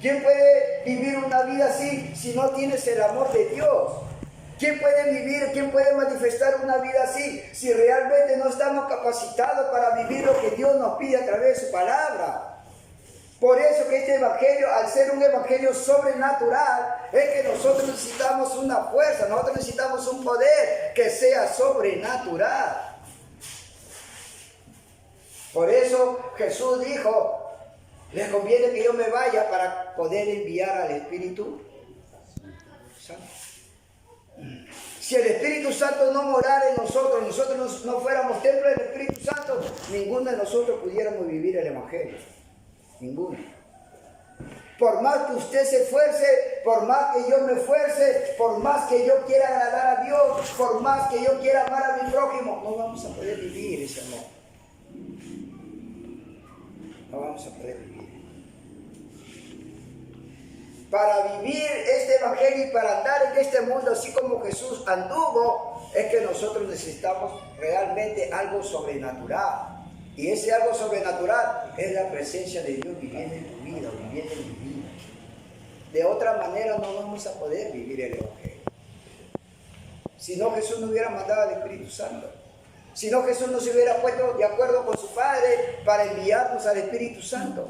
¿Quién puede vivir una vida así si no tienes el amor de Dios? ¿Quién puede manifestar una vida así si realmente no estamos capacitados para vivir lo que Dios nos pide a través de su palabra? Por eso que este evangelio, al ser un evangelio sobrenatural, es que nosotros necesitamos una fuerza, nosotros necesitamos un poder que sea sobrenatural. Por eso Jesús dijo, les conviene que yo me vaya para poder enviar al Espíritu Santo. Si el Espíritu Santo no morara en nosotros no fuéramos templo del Espíritu Santo, ninguno de nosotros pudiéramos vivir el Evangelio. Ninguno. Por más que usted se esfuerce, por más que yo me esfuerce, por más que yo quiera agradar a Dios, por más que yo quiera amar a mi prójimo, no vamos a poder vivir ese amor. No vamos a poder vivir. Para vivir este evangelio y para andar en este mundo así como Jesús anduvo, es que nosotros necesitamos realmente algo sobrenatural. Y ese algo sobrenatural es la presencia de Dios viviendo en tu vida, viviendo en mi vida. De otra manera no vamos a poder vivir el evangelio. Si no, Jesús no hubiera mandado al Espíritu Santo. Si no, Jesús no se hubiera puesto de acuerdo con su Padre para enviarnos al Espíritu Santo.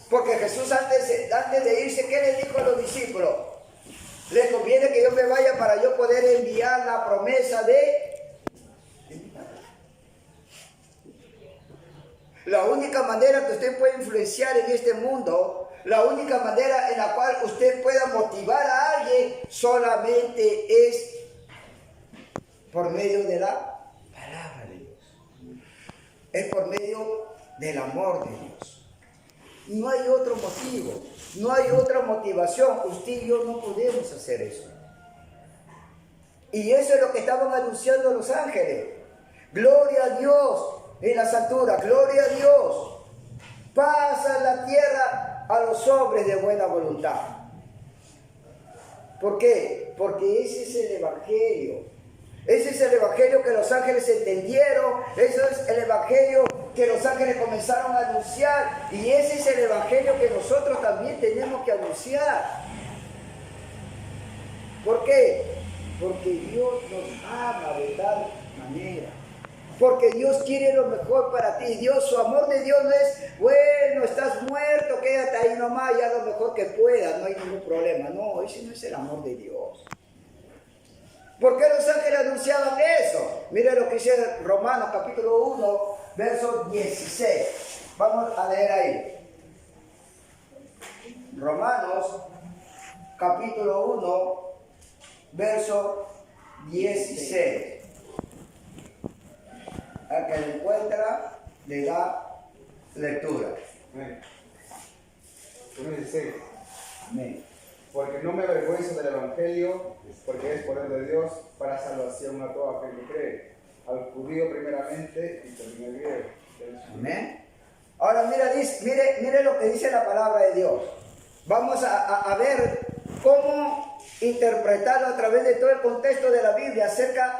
Porque Jesús antes de irse, ¿qué le dijo a los discípulos? Les conviene que yo me vaya para yo poder enviar la promesa de mi Padre. La única manera que usted puede influenciar en este mundo, la única manera en la cual usted pueda motivar a alguien, solamente es por medio de la palabra de Dios. Es por medio del amor de Dios. No hay otro motivo, no hay otra motivación. Usted y yo no podemos hacer eso. Y eso es lo que estaban anunciando los ángeles. Gloria a Dios en las alturas, gloria a Dios. Paz en la tierra a los hombres de buena voluntad. ¿Por qué? Porque ese es el evangelio. Ese es el evangelio que los ángeles entendieron. Ese es el evangelio que los ángeles comenzaron a anunciar. Y ese es el evangelio que nosotros también tenemos que anunciar. ¿Por qué? Porque Dios nos ama de tal manera. Porque Dios quiere lo mejor para ti. Su amor de Dios no es, bueno, estás muerto, quédate ahí nomás, ya lo mejor que puedas, no hay ningún problema. No, ese no es el amor de Dios. ¿Por qué los ángeles anunciaban eso? Mira lo que dice Romanos capítulo 1, verso 16. Vamos a leer ahí. Romanos capítulo 1, verso 16. Al que lo encuentra, le da lectura. Amén. 1:16. Amén. Porque no me avergüenzo del Evangelio, porque es poder de Dios para salvación a todo aquel que cree, al judío primeramente y también al griego. Amén. Ahora mire lo que dice la palabra de Dios. Vamos a ver cómo interpretarlo a través de todo el contexto de la Biblia acerca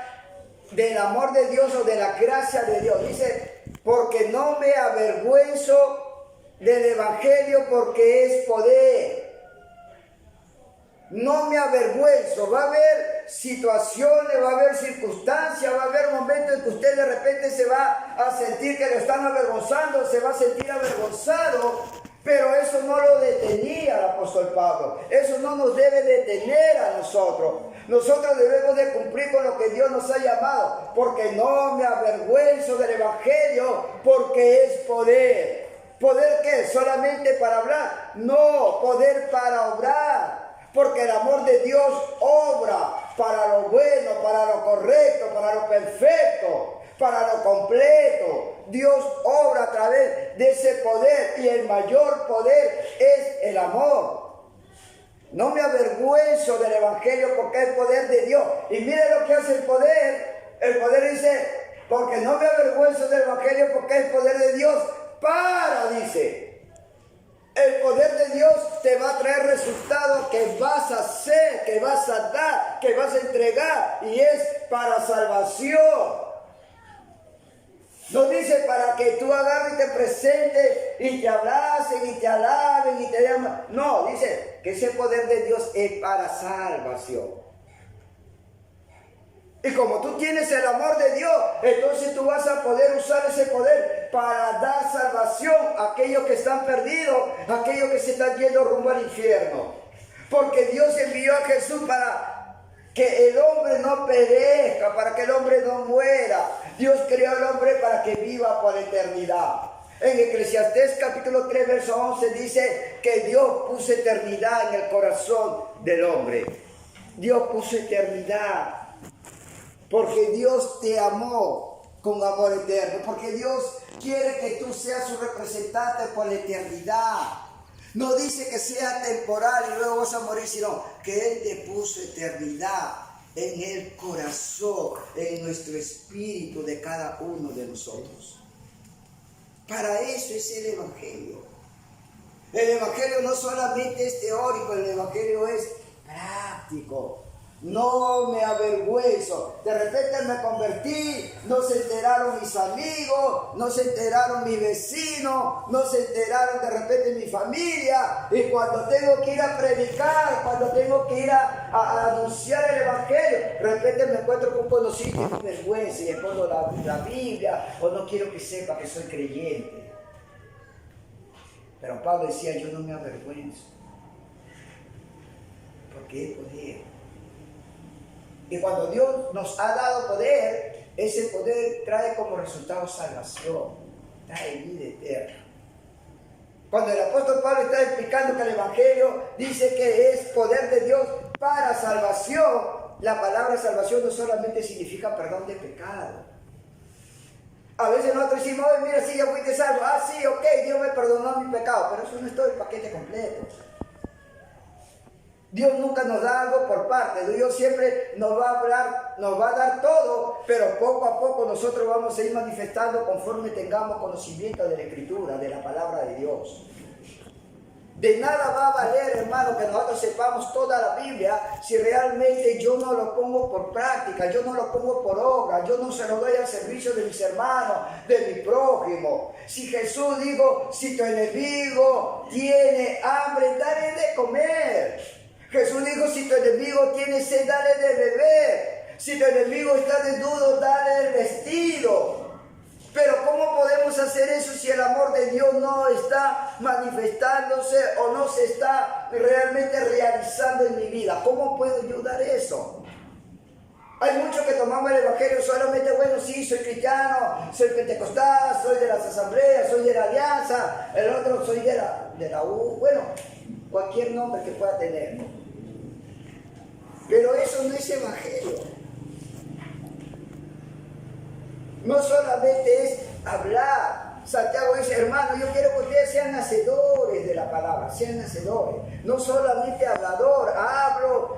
del amor de Dios o de la gracia de Dios. Dice, porque no me avergüenzo del Evangelio porque es poder. No me avergüenzo. Va a haber situaciones, va a haber circunstancias, va a haber momentos en que usted de repente se va a sentir que lo están avergonzando, se va a sentir avergonzado, pero eso no lo detenía el apóstol Pablo. Eso no nos debe detener a nosotros. Nosotros debemos de cumplir con lo que Dios nos ha llamado, porque no me avergüenzo del Evangelio, porque es poder. ¿Poder qué? ¿Solamente para hablar? No, poder para obrar. Porque el amor de Dios obra para lo bueno, para lo correcto, para lo perfecto, para lo completo. Dios obra a través de ese poder y el mayor poder es el amor. No me avergüenzo del Evangelio porque es poder de Dios. Y mire lo que hace el poder. El poder dice, porque no me avergüenzo del Evangelio porque es poder de Dios dice. El poder de Dios te va a traer resultados que vas a hacer, que vas a dar, que vas a entregar. Y es para salvación. No dice para que tú agarres y te presentes y te abracen y te alaben y te llamen. No, dice que ese poder de Dios es para salvación. Y como tú tienes el amor de Dios, entonces tú vas a poder usar ese poder para dar salvación a aquellos que están perdidos, a aquellos que se están yendo rumbo al infierno. Porque Dios envió a Jesús para que el hombre no perezca, para que el hombre no muera. Dios creó al hombre para que viva por la eternidad. En Eclesiastés capítulo 3, verso 11 dice que Dios puso eternidad en el corazón del hombre. Dios puso eternidad. Porque Dios te amó con amor eterno. Porque Dios quiere que tú seas su representante por la eternidad. No dice que sea temporal y luego vas a morir, sino que Él te puso eternidad en el corazón, en nuestro espíritu de cada uno de nosotros. Para eso es el Evangelio. El Evangelio no solamente es teórico, el Evangelio es práctico. No me avergüenzo. De repente me convertí, no se enteraron mis amigos, no se enteraron mis vecinos, no se enteraron de repente mi familia. Y cuando tengo que ir a predicar, cuando tengo que ir a anunciar el Evangelio, de repente me encuentro con un conocido y me vergüenza y le pongo la Biblia, o no quiero que sepa que soy creyente. Pero Pablo decía, yo no me avergüenzo, porque es poder. Y cuando Dios nos ha dado poder, ese poder trae como resultado salvación, trae vida eterna. Cuando el apóstol Pablo está explicando que el Evangelio dice que es poder de Dios para salvación, la palabra salvación no solamente significa perdón de pecado. A veces nosotros decimos, mira, sí, ya fuiste salvo. Ah, sí, ok, Dios me perdonó mi pecado, pero eso no es todo el paquete completo. Dios nunca nos da algo por parte. Dios siempre nos va a hablar, nos va a dar todo, pero poco a poco nosotros vamos a ir manifestando conforme tengamos conocimiento de la Escritura, de la palabra de Dios. De nada va a valer, hermano, que nosotros sepamos toda la Biblia si realmente yo no lo pongo por práctica, yo no lo pongo por obra, yo no se lo doy al servicio de mis hermanos, de mi prójimo. Si Jesús dijo, si tu enemigo tiene hambre, dale de comer. Jesús dijo, si tu enemigo tiene sed, dale de beber. Si tu enemigo está desnudo, dale el vestido. Pero ¿cómo podemos hacer eso si el amor de Dios no está manifestándose o no se está realmente realizando en mi vida? ¿Cómo puedo yo dar eso? Hay muchos que tomamos el Evangelio solamente, bueno, sí, soy cristiano, soy pentecostal, soy de las asambleas, soy de la alianza, el otro soy de la U, bueno, cualquier nombre que pueda tener. Pero eso no es Evangelio. No solamente es hablar. Santiago dice, hermano, yo quiero que ustedes sean hacedores de la palabra, sean hacedores. No solamente hablador, hablo,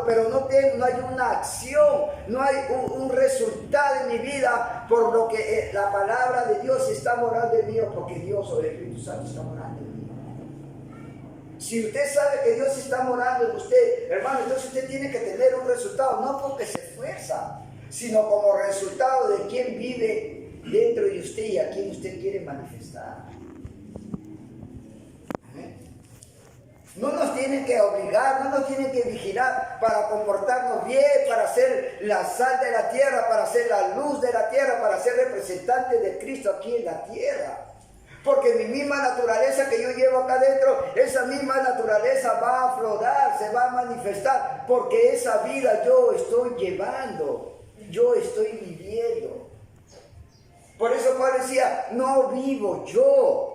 pero no hay una acción, no hay un resultado en mi vida por lo que la palabra de Dios está morando en mí, o porque Dios o el Espíritu Santo está morando en mí. Si usted sabe que Dios está morando en usted, hermano, entonces usted tiene que tener un resultado, no porque se esfuerza, sino como resultado de quien vive dentro de usted y a quien usted quiere manifestar. No nos tienen que obligar, no nos tienen que vigilar para comportarnos bien, para ser la sal de la tierra, para ser la luz de la tierra, para ser representantes de Cristo aquí en la tierra. Porque mi misma naturaleza que yo llevo acá adentro, esa misma naturaleza va a aflorar, se va a manifestar, porque esa vida yo estoy llevando, yo estoy viviendo. Por eso Pablo decía, no vivo yo.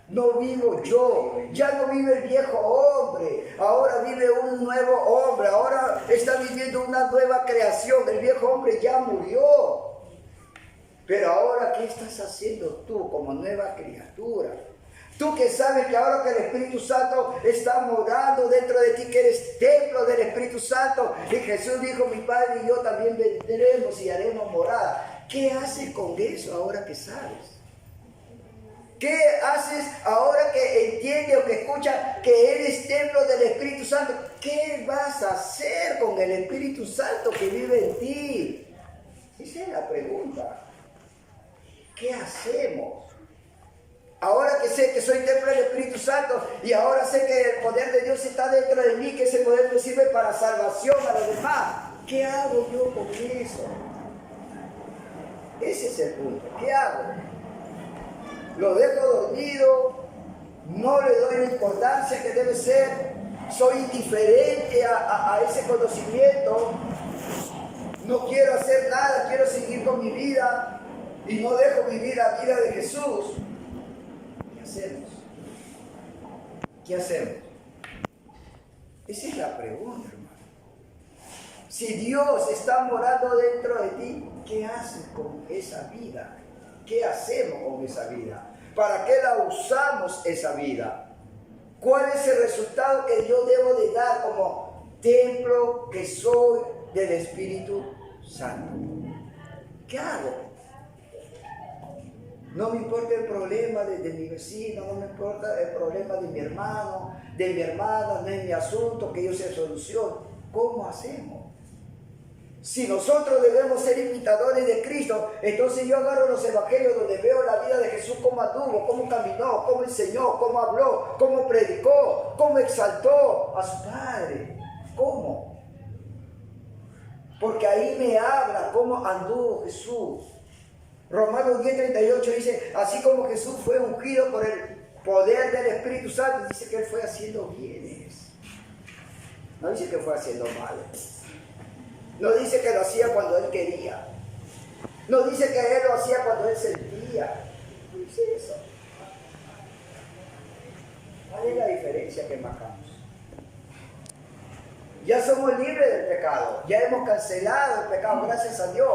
No vivo yo, ya no vive el viejo hombre, ahora vive un nuevo hombre, ahora está viviendo una nueva creación, el viejo hombre ya murió. Pero ahora, ¿qué estás haciendo tú como nueva criatura? Tú que sabes que ahora que el Espíritu Santo está morando dentro de ti, que eres templo del Espíritu Santo, y Jesús dijo, mi Padre y yo también vendremos y haremos morada. ¿Qué haces con eso ahora que sabes? ¿Qué haces ahora que entiendes o que escuchas que eres templo del Espíritu Santo? ¿Qué vas a hacer con el Espíritu Santo que vive en ti? Esa es la pregunta. ¿Qué hacemos? Ahora que sé que soy templo del Espíritu Santo y ahora sé que el poder de Dios está dentro de mí, que ese poder me sirve para salvación a los demás. ¿Qué hago yo con eso? Ese es el punto. ¿Qué hago? Lo dejo dormido, no le doy la importancia que debe ser, soy indiferente a ese conocimiento, no quiero hacer nada, quiero seguir con mi vida y no dejo vivir la vida de Jesús. ¿Qué hacemos? ¿Qué hacemos? Esa es la pregunta, hermano. Si Dios está morando dentro de ti, ¿qué haces con esa vida? ¿Qué hacemos con esa vida? ¿Para qué la usamos esa vida? ¿Cuál es el resultado que yo debo de dar como templo que soy del Espíritu Santo? ¿Qué hago? No me importa el problema de mi vecino, no me importa el problema de mi hermano, de mi hermana, no es mi asunto, que yo se solucione. ¿Cómo hacemos? Si nosotros debemos ser imitadores de Cristo, entonces yo agarro los evangelios donde veo la vida de Jesús, cómo anduvo, cómo caminó, cómo enseñó, cómo habló, cómo predicó, cómo exaltó a su Padre. ¿Cómo? Porque ahí me habla cómo anduvo Jesús. Romanos 10:38 dice, así como Jesús fue ungido por el poder del Espíritu Santo, dice que Él fue haciendo bienes. No dice que fue haciendo males. No dice que lo hacía cuando Él quería. No dice que Él lo hacía cuando Él sentía. No dice eso. ¿Cuál es la diferencia que marcamos? Ya somos libres del pecado. Ya hemos cancelado el pecado, gracias a Dios.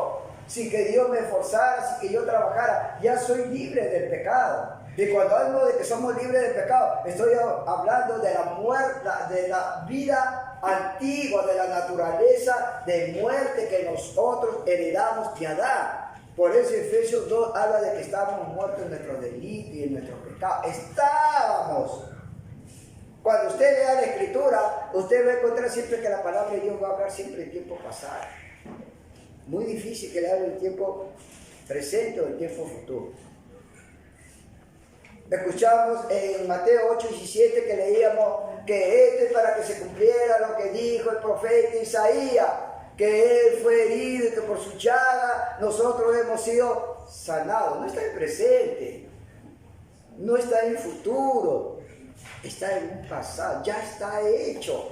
Sin que Dios me esforzara, sin que yo trabajara, ya soy libre del pecado. Y cuando hablo de que somos libres del pecado, estoy hablando de la muerte, de la vida antigua, de la naturaleza de muerte que nosotros heredamos de Adán. Por eso Efesios 2 habla de que estábamos muertos en nuestro delito y en nuestro pecado. Estábamos. Cuando usted lea la Escritura, usted va a encontrar siempre que la palabra de Dios va a hablar siempre en tiempo pasado. Muy difícil que le hable el tiempo presente o el tiempo futuro. Escuchamos en Mateo 8:17 que leíamos que esto es para que se cumpliera lo que dijo el profeta Isaías, que Él fue herido y que por su llaga nosotros hemos sido sanados. No está en presente, no está en futuro, está en un pasado, ya está hecho.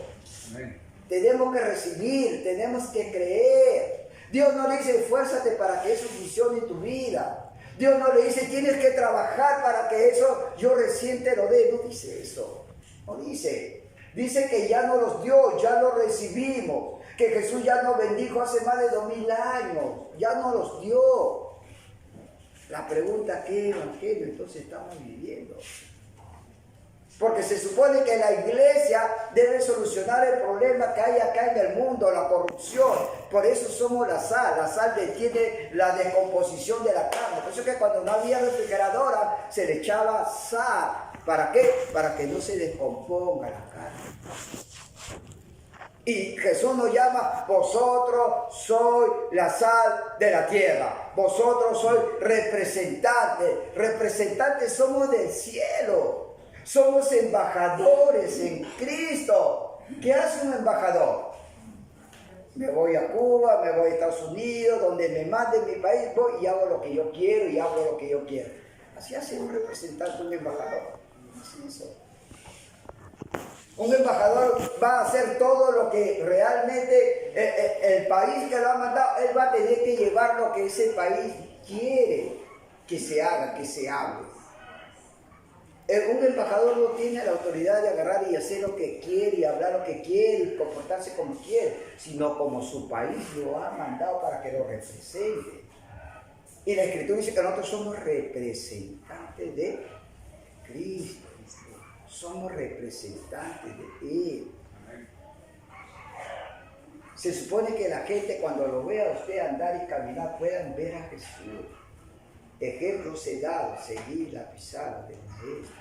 Amén. Tenemos que recibir, tenemos que creer. Dios no le dice esfuérzate para que eso funcione en tu vida. Dios no le dice, tienes que trabajar para que eso yo recién te lo dé. No dice eso. No dice. Dice que ya nos los dio, ya lo recibimos. Que Jesús ya nos bendijo hace más de 2000 años. Ya nos los dio. La pregunta, ¿qué evangelio entonces estamos viviendo? Porque se supone que la iglesia debe solucionar el problema que hay acá en el mundo, la corrupción. Por eso somos la sal detiene la descomposición de la carne. Por eso que cuando no había refrigeradora se le echaba sal. ¿Para qué? Para que no se descomponga la carne. Y Jesús nos llama, vosotros sois la sal de la tierra. Vosotros sois representantes. Representantes somos del cielo. Somos embajadores en Cristo. ¿Qué hace un embajador? Me voy a Cuba, me voy a Estados Unidos, donde me mande mi país, voy y hago lo que yo quiero y hago lo que yo quiero. Así hace un representante, un embajador. Así es eso. Un embajador va a hacer todo lo que realmente el país que lo ha mandado, él va a tener que llevar lo que ese país quiere que se haga, que se hable. Un embajador no tiene la autoridad de agarrar y hacer lo que quiere y hablar lo que quiere y comportarse como quiere, sino como su país lo ha mandado para que lo represente. Y la Escritura dice que nosotros somos representantes de Cristo. Somos representantes de Él. Se supone que la gente cuando lo vea a usted andar y caminar puedan ver a Jesús. Ejemplo se da, seguir la pisada del Maestro.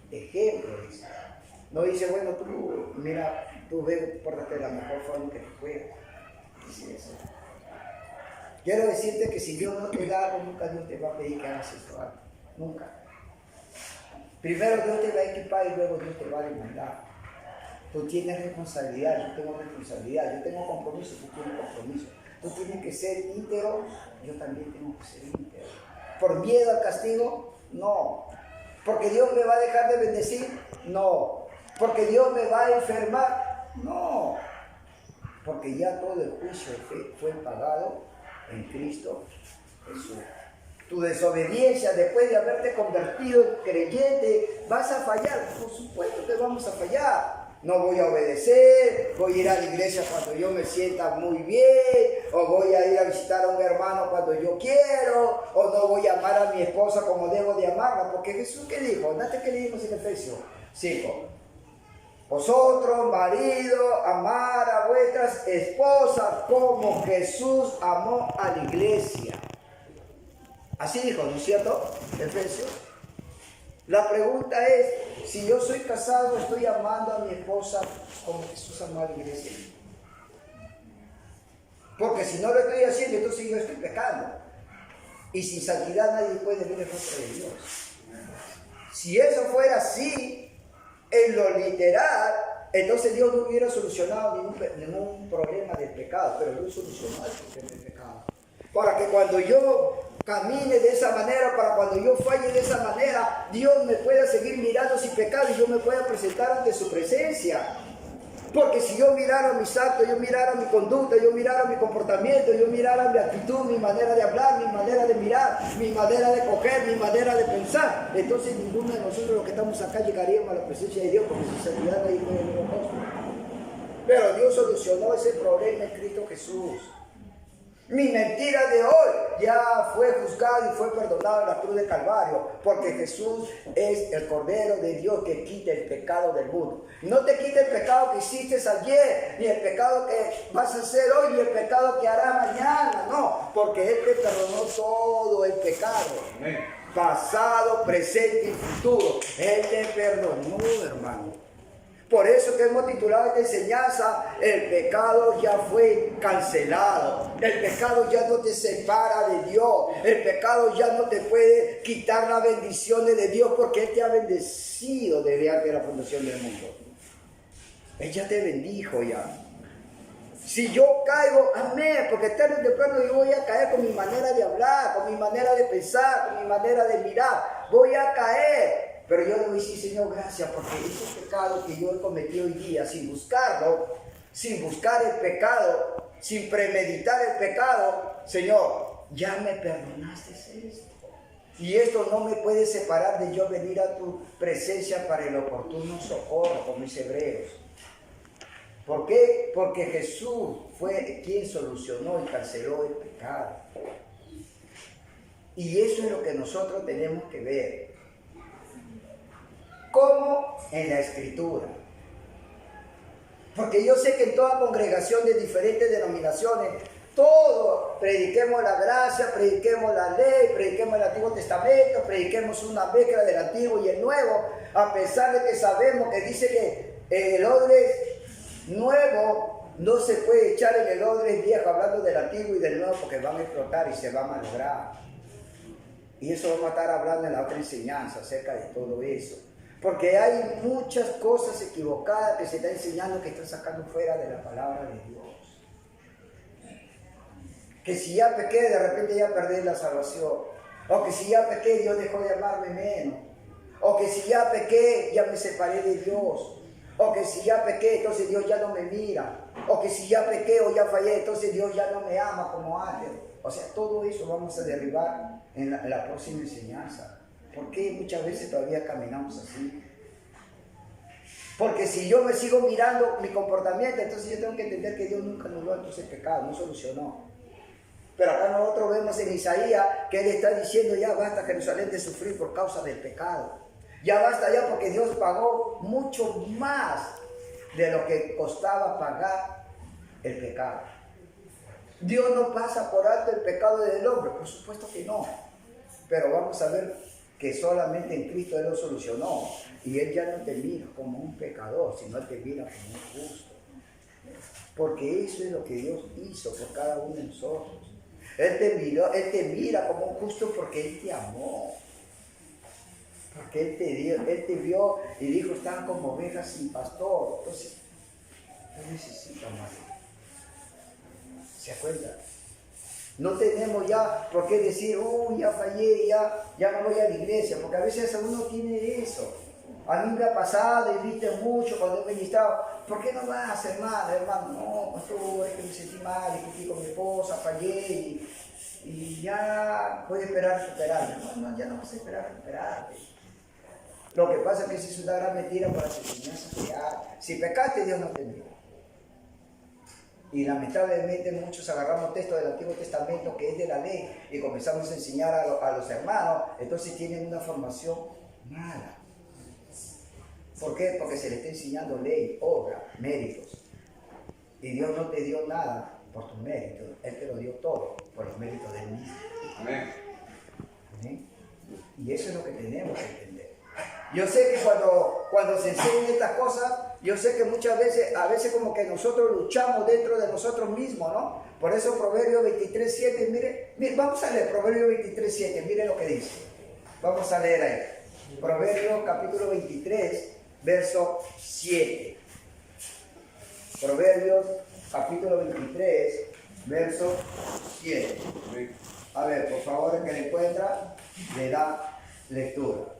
Ejemplo dice. No dice, bueno, tú, mira, tú ves, pórtate de la mejor forma que tú puedas. Dice eso. Quiero decirte que si Dios no te da algo, nunca Dios te va a pedir que hagas esto algo. Nunca. Primero Dios te va a equipar y luego Dios te va a demandar. Tú tienes responsabilidad, yo tengo responsabilidad, yo tengo compromiso, tú tienes compromiso. Tú tienes que ser íntegro, yo también tengo que ser íntegro. ¿Por miedo al castigo? No. ¿Porque Dios me va a dejar de bendecir? No. ¿Porque Dios me va a enfermar? No. Porque ya todo el juicio fue pagado en Cristo Jesús. Tu desobediencia después de haberte convertido en creyente, vas a fallar. Por supuesto que vamos a fallar. No voy a obedecer, voy a ir a la iglesia cuando yo me sienta muy bien, o voy a ir a visitar a un hermano cuando yo quiero, o no voy a amar a mi esposa como debo de amarla, porque Jesús, ¿qué dijo? Date que leímos en Efesios 5. Vosotros, maridos, amar a vuestras esposas como Jesús amó a la iglesia. Así dijo, ¿no es cierto? Efesios. La pregunta es, si yo soy casado, ¿estoy amando a mi esposa como Jesús amó a la iglesia? Porque si no lo estoy haciendo, entonces yo estoy pecando. Y sin santidad nadie puede ver el rostro de Dios. Si eso fuera así, en lo literal, entonces Dios no hubiera solucionado ningún problema del pecado, pero Dios solucionó el problema del pecado. Para que cuando yo camine de esa manera, para cuando yo falle de esa manera, Dios me pueda seguir mirando sin pecado y yo me pueda presentar ante su presencia. Porque si yo mirara mis actos, yo mirara mi conducta, yo mirara mi comportamiento, yo mirara mi actitud, mi manera de hablar, mi manera de mirar, mi manera de coger, mi manera de pensar, entonces ninguno de nosotros los que estamos acá llegaríamos a la presencia de Dios, porque sin santidad nadie puede ver a Dios. Pero Dios solucionó ese problema en Cristo Jesús. Mi mentira de hoy ya fue juzgada y fue perdonada en la cruz de Calvario, porque Jesús es el Cordero de Dios que quita el pecado del mundo. No te quita el pecado que hiciste ayer, ni el pecado que vas a hacer hoy, ni el pecado que harás mañana, no, porque Él te perdonó todo el pecado. Amén. Pasado, presente y futuro. Él te perdonó, hermano. Por eso que hemos titulado esta enseñanza, el pecado ya fue cancelado. El pecado ya no te separa de Dios. El pecado ya no te puede quitar las bendiciones de Dios porque Él te ha bendecido desde antes de la fundación del mundo. Él ya te bendijo ya. Si yo caigo, amén, porque tarde o temprano yo voy a caer con mi manera de hablar, con mi manera de pensar, con mi manera de mirar. Voy a caer. Pero yo le voy a decir, Señor, gracias, porque ese pecado que yo he cometido hoy día, sin buscarlo, sin buscar el pecado, sin premeditar el pecado, Señor, ya me perdonaste esto. Y esto no me puede separar de yo venir a tu presencia para el oportuno socorro, como dice Hebreos. ¿Por qué? Porque Jesús fue quien solucionó y canceló el pecado. Y eso es lo que nosotros tenemos que ver. Como en la Escritura. Porque yo sé que en toda congregación de diferentes denominaciones, todos prediquemos la gracia, prediquemos la ley, prediquemos el Antiguo Testamento, prediquemos una mezcla del Antiguo y el Nuevo, a pesar de que sabemos que dice que el odre nuevo no se puede echar en el odre viejo, hablando del Antiguo y del Nuevo, porque van a explotar y se va a malograr. Y eso vamos a estar hablando en la otra enseñanza acerca de todo eso. Porque hay muchas cosas equivocadas que se está enseñando que están sacando fuera de la palabra de Dios. Que si ya pequé, de repente ya perdí la salvación. O que si ya pequé, Dios dejó de amarme menos. O que si ya pequé, ya me separé de Dios. O que si ya pequé, entonces Dios ya no me mira. O que si ya pequé o ya fallé, entonces Dios ya no me ama como antes. O sea, todo eso vamos a derribar en la próxima enseñanza. ¿Por qué muchas veces todavía caminamos así? Porque si yo me sigo mirando mi comportamiento, entonces yo tengo que entender que Dios nunca anuló entonces el pecado, no solucionó. Pero acá nosotros vemos en Isaías que Él está diciendo: ya basta, Jerusalén, de sufrir por causa del pecado. Ya basta ya, porque Dios pagó mucho más de lo que costaba pagar el pecado. Dios no pasa por alto el pecado del hombre, por supuesto que no. Pero vamos a ver que solamente en Cristo Él lo solucionó. Y Él ya no te mira como un pecador, sino Él te mira como un justo. Porque eso es lo que Dios hizo por cada uno de nosotros. Él te mira como un justo porque Él te amó. Porque Él te vio y dijo: están como ovejas sin pastor. Entonces, no necesita más. ¿Se acuerdan? No tenemos ya por qué decir: ya fallé, ya no voy a la iglesia. Porque a veces uno tiene eso. A mí me ha pasado y viste mucho cuando he ministrado: ¿por qué no vas, hermano? No, pastor, es que me sentí mal, discutí con mi esposa, fallé y ya voy a esperar recuperarme. No, ya no vas a esperar recuperarte. Lo que pasa es que es una gran mentira para las enseñanzas que hay. Si pecaste, Dios no te mira. Y lamentablemente muchos agarramos textos del Antiguo Testamento, que es de la ley, y comenzamos a enseñar a los hermanos. Entonces tienen una formación mala. ¿Por qué? Porque se le está enseñando ley, obra, méritos. Y Dios no te dio nada por tus méritos. Él te lo dio todo por los méritos de Él mismo. Amén. ¿Sí? Y eso es lo que tenemos que entender. Yo sé que cuando se enseñan estas cosas, yo sé que muchas veces, a veces como que nosotros luchamos dentro de nosotros mismos, ¿no? Por eso Proverbios 23:7, mire, vamos a leer Proverbios 23:7, mire lo que dice. Vamos a leer ahí. Proverbios capítulo 23, verso 7. Proverbios capítulo 23, verso 7. A ver, por favor, el que le encuentra, le da lectura.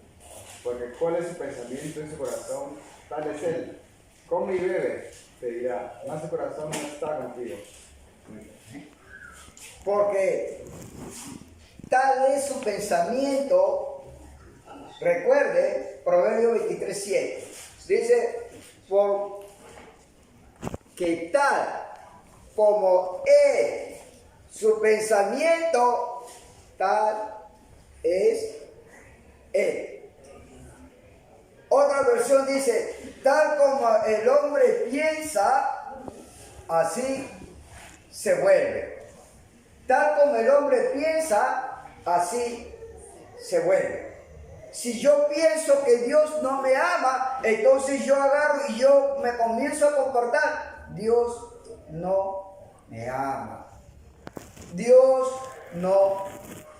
Porque cuál es su pensamiento en su corazón, tal es él. Come y bebe, te dirá, mas su corazón no está contigo. Porque tal es su pensamiento. Recuerde, Proverbios 23:7. Dice: porque tal como es su pensamiento, tal es él. Otra versión dice: tal como el hombre piensa, así se vuelve. Tal como el hombre piensa, así se vuelve. Si yo pienso que Dios no me ama, entonces yo agarro y yo me comienzo a comportar. Dios no me ama. Dios no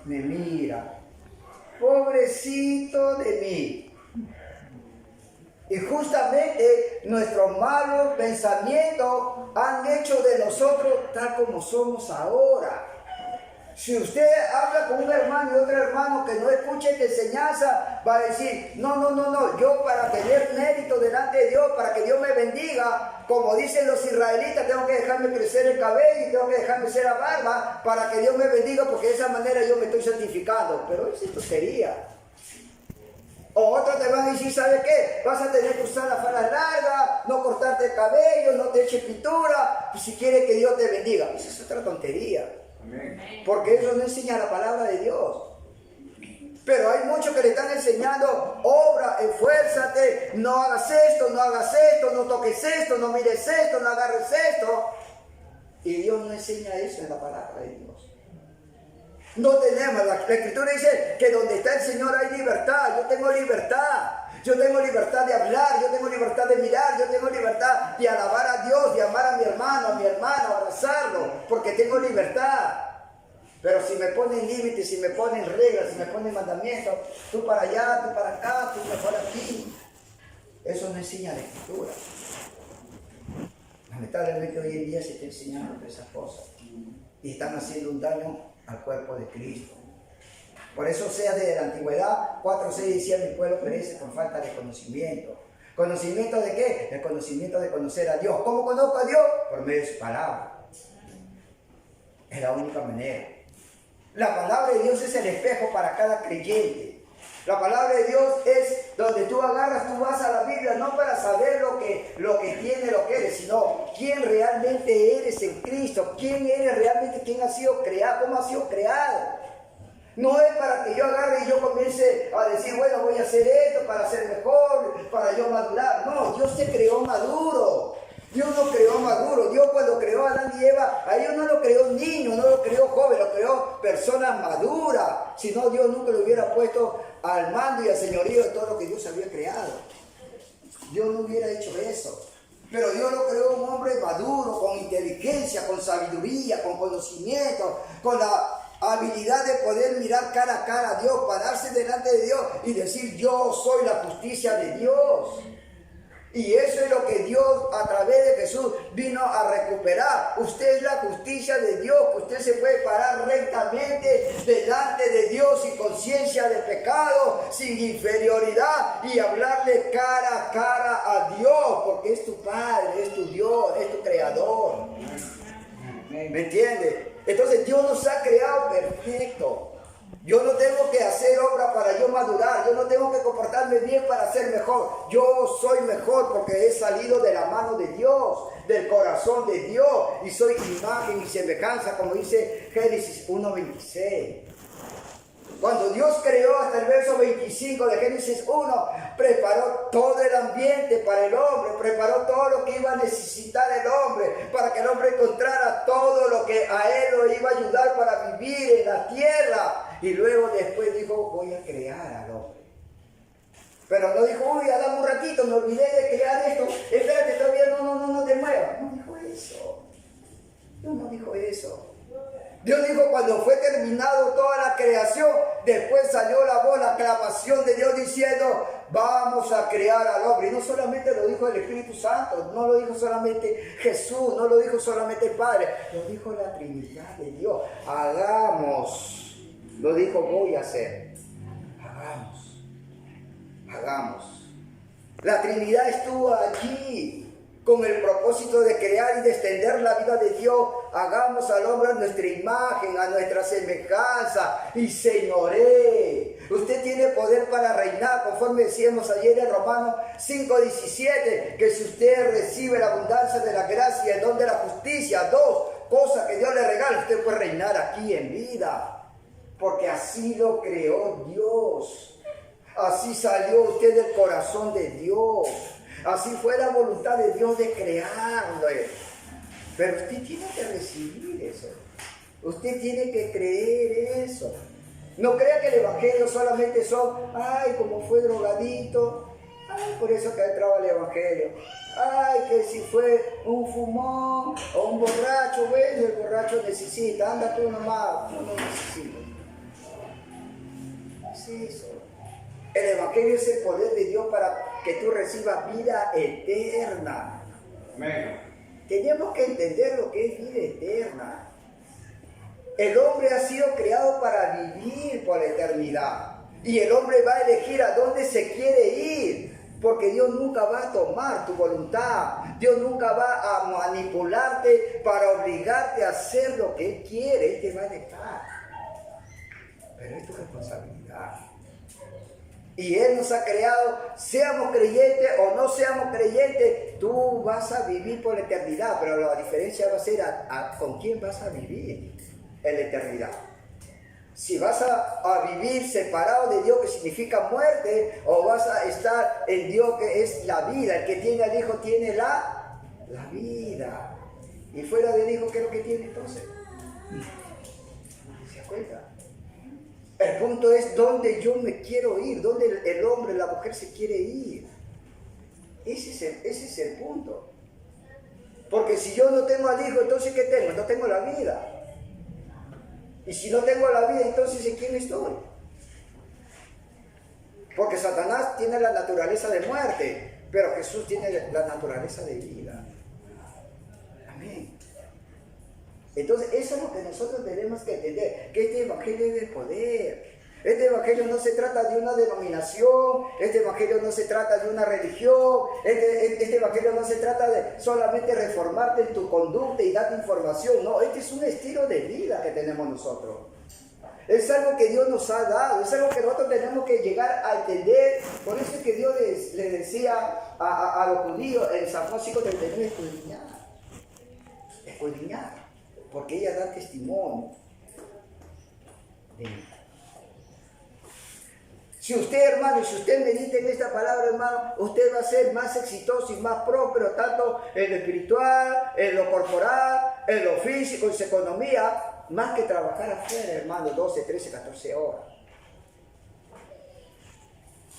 me mira. Pobrecito de mí. Y justamente nuestros malos pensamientos han hecho de nosotros tal como somos ahora. Si usted habla con un hermano y otro hermano que no escuche esta enseñanza, va a decir: no, yo para tener mérito delante de Dios, para que Dios me bendiga, como dicen los israelitas, tengo que dejarme crecer el cabello y tengo que dejarme hacer la barba para que Dios me bendiga, porque de esa manera yo me estoy santificando. Pero eso es tontería. O otros te van a decir: ¿sabes qué? Vas a tener que usar la falda larga, no cortarte el cabello, no te eches pintura, si quieres que Dios te bendiga. Eso es otra tontería. Amén. Porque eso no enseña la palabra de Dios. Pero hay muchos que le están enseñando, obra, esfuérzate, no hagas esto, no toques esto, no mires esto, no agarres esto. Y Dios no enseña eso en la palabra de Dios. No tenemos, la Escritura dice que donde está el Señor hay libertad. Yo tengo libertad. Yo tengo libertad de hablar, yo tengo libertad de mirar, yo tengo libertad de alabar a Dios, de amar a mi hermano, abrazarlo, porque tengo libertad. Pero si me ponen límites, si me ponen reglas, si me ponen mandamientos, tú para allá, tú para acá, tú mejor aquí, eso no enseña la Escritura. Lamentablemente hoy en día se está enseñando esas cosas y están haciendo un daño al cuerpo de Cristo. Por eso sea desde la antigüedad, 4:6 decía: mi pueblo perece por falta de conocimiento. ¿Conocimiento de qué? El conocimiento de conocer a Dios. ¿Cómo conozco a Dios? Por medio de su palabra. Es la única manera. La palabra de Dios es el espejo para cada creyente. La palabra de Dios es donde tú agarras, tú vas a la Biblia no para saber lo que tiene, lo que eres, sino quién realmente eres en Cristo, quién eres realmente, quién ha sido creado, cómo ha sido creado. No es para que yo agarre y yo comience a decir, bueno, voy a hacer esto para ser mejor, para yo madurar. No, Dios te creó maduro. Dios no creó maduro. Dios cuando creó a Adán y Eva, a ellos no lo creó niño, no lo creó joven, lo creó personas maduras. Si no, Dios nunca lo hubiera puesto al mando y al señorío de todo lo que Dios había creado. Dios no hubiera hecho eso. Pero Dios lo creó un hombre maduro, con inteligencia, con sabiduría, con conocimiento, con la habilidad de poder mirar cara a cara a Dios, pararse delante de Dios y decir: yo soy la justicia de Dios. Y eso es lo que Dios a través de Jesús vino a recuperar. Usted es la justicia de Dios, que usted se puede parar rectamente delante de Dios sin conciencia de pecado, sin inferioridad y hablarle cara a cara a Dios, porque es tu Padre, es tu Dios, es tu Creador. ¿Me entiende? Entonces Dios nos ha creado perfecto. Yo no tengo que hacer obra para yo madurar. Yo no tengo que comportarme bien para ser mejor. Yo soy mejor porque he salido de la mano de Dios, del corazón de Dios. Y soy imagen y semejanza, como dice Génesis 1:26. Cuando Dios creó, hasta el verso 25 de Génesis 1, preparó todo el ambiente para el hombre, preparó todo lo que iba a necesitar el hombre, para que el hombre encontrara todo lo que a él lo iba a ayudar para vivir en la tierra. Y luego después dijo: voy a crear al hombre. Pero no dijo: uy, dame un ratito, me olvidé de crear esto, espérate, todavía no te muevas. No dijo eso. Dios no dijo eso. Dios dijo, cuando fue terminado toda la creación, después salió la voz, la aclamación de Dios diciendo: vamos a crear al hombre. Y no solamente lo dijo el Espíritu Santo, no lo dijo solamente Jesús, no lo dijo solamente el Padre, lo dijo la Trinidad de Dios. Hagamos. Lo dijo: voy a hacer. Hagamos. La Trinidad estuvo allí con el propósito de crear y de extender la vida de Dios. Hagamos al hombre a nuestra imagen, a nuestra semejanza y señoree. Usted tiene poder para reinar, conforme decíamos ayer en Romanos 5:17, que si usted recibe la abundancia de la gracia y el don de la justicia, dos cosas que Dios le regala, usted puede reinar aquí en vida. Porque así lo creó Dios. Así salió usted del corazón de Dios. Así fue la voluntad de Dios de crearle. Pero usted tiene que recibir eso. Usted tiene que creer eso. No crea que el evangelio solamente son: ay, como fue drogadito, ay, por eso que entraba el evangelio. Ay, que si fue un fumón o un borracho, bueno, el borracho necesita, anda tú nomás, no necesita. Es eso. El evangelio es el poder de Dios para que tú recibas vida eterna. Amén. Tenemos que entender lo que es vida eterna. El hombre ha sido creado para vivir por la eternidad. Y el hombre va a elegir a dónde se quiere ir. Porque Dios nunca va a tomar tu voluntad. Dios nunca va a manipularte para obligarte a hacer lo que Él quiere. Él te va a dejar. Pero es tu responsabilidad. Y Él nos ha creado, seamos creyentes o no seamos creyentes, tú vas a vivir por la eternidad, pero la diferencia va a ser con quién vas a vivir en la eternidad. Si vas a vivir separado de Dios, que significa muerte, o vas a estar en Dios, que es la vida. El que tiene al Hijo tiene la vida. Y fuera del Hijo, ¿qué es lo que tiene entonces? ¿Se da cuenta? El punto es dónde yo me quiero ir, dónde el hombre, la mujer se quiere ir. Ese es el punto. Porque si yo no tengo al Hijo, entonces ¿qué tengo? No tengo la vida. Y si no tengo la vida, entonces ¿en quién estoy? Porque Satanás tiene la naturaleza de muerte, pero Jesús tiene la naturaleza de vida. Amén. Entonces eso es lo que nosotros tenemos que entender, que este evangelio es de poder. Este evangelio no se trata de una denominación, este evangelio no se trata de una religión, este evangelio no se trata de solamente reformarte en tu conducta y darte información. No, este es un estilo de vida que tenemos nosotros. Es algo que Dios nos ha dado, es algo que nosotros tenemos que llegar a entender. Por eso es que Dios le decía a los judíos en San Juan 5:39, escudriñar, porque ella da testimonio de mí. Si usted, hermano, si usted medita en esta palabra, hermano, usted va a ser más exitoso y más próspero, tanto en lo espiritual, en lo corporal, en lo físico, en su economía, más que trabajar afuera, hermano, 12, 13, 14 horas.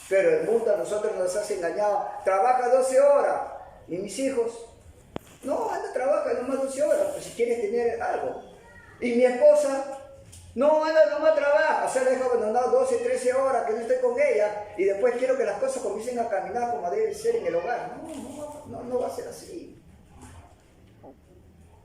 Pero el mundo a nosotros nos hace engañado. Trabaja 12 horas. ¿Y mis hijos? No, anda, trabaja nomás 12 horas, pues si quieres tener algo. ¿Y mi esposa? No, anda, nomás trabaja. O sea, la dejo abandonado 12, 13 horas que no estoy con ella y después quiero que las cosas comiencen a caminar como debe ser en el hogar. No va a ser así.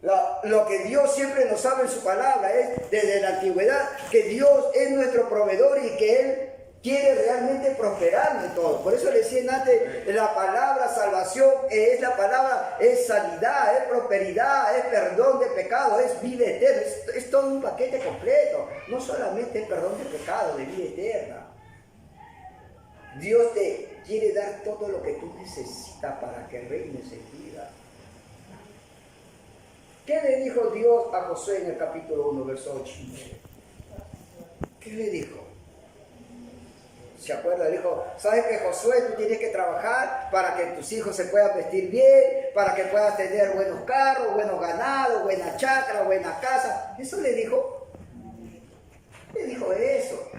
Lo que Dios siempre nos habla en su palabra es desde la antigüedad que Dios es nuestro proveedor y que Él quiere realmente prosperarnos en todo. Por eso le decía antes, la palabra salvación es la palabra, es sanidad, es prosperidad, es perdón de pecado, es vida eterna, es todo un paquete completo. No solamente es perdón de pecado, de vida eterna. Dios te quiere dar todo lo que tú necesitas para que reines en vida. ¿Qué le dijo Dios a Josué en el capítulo 1, verso 8? ¿Qué le dijo? ¿Se acuerda? Le dijo, ¿sabes qué, Josué? Tú tienes que trabajar para que tus hijos se puedan vestir bien, para que puedas tener buenos carros, buenos ganados, buena chacra, buena casa. ¿Eso le dijo? Le dijo eso.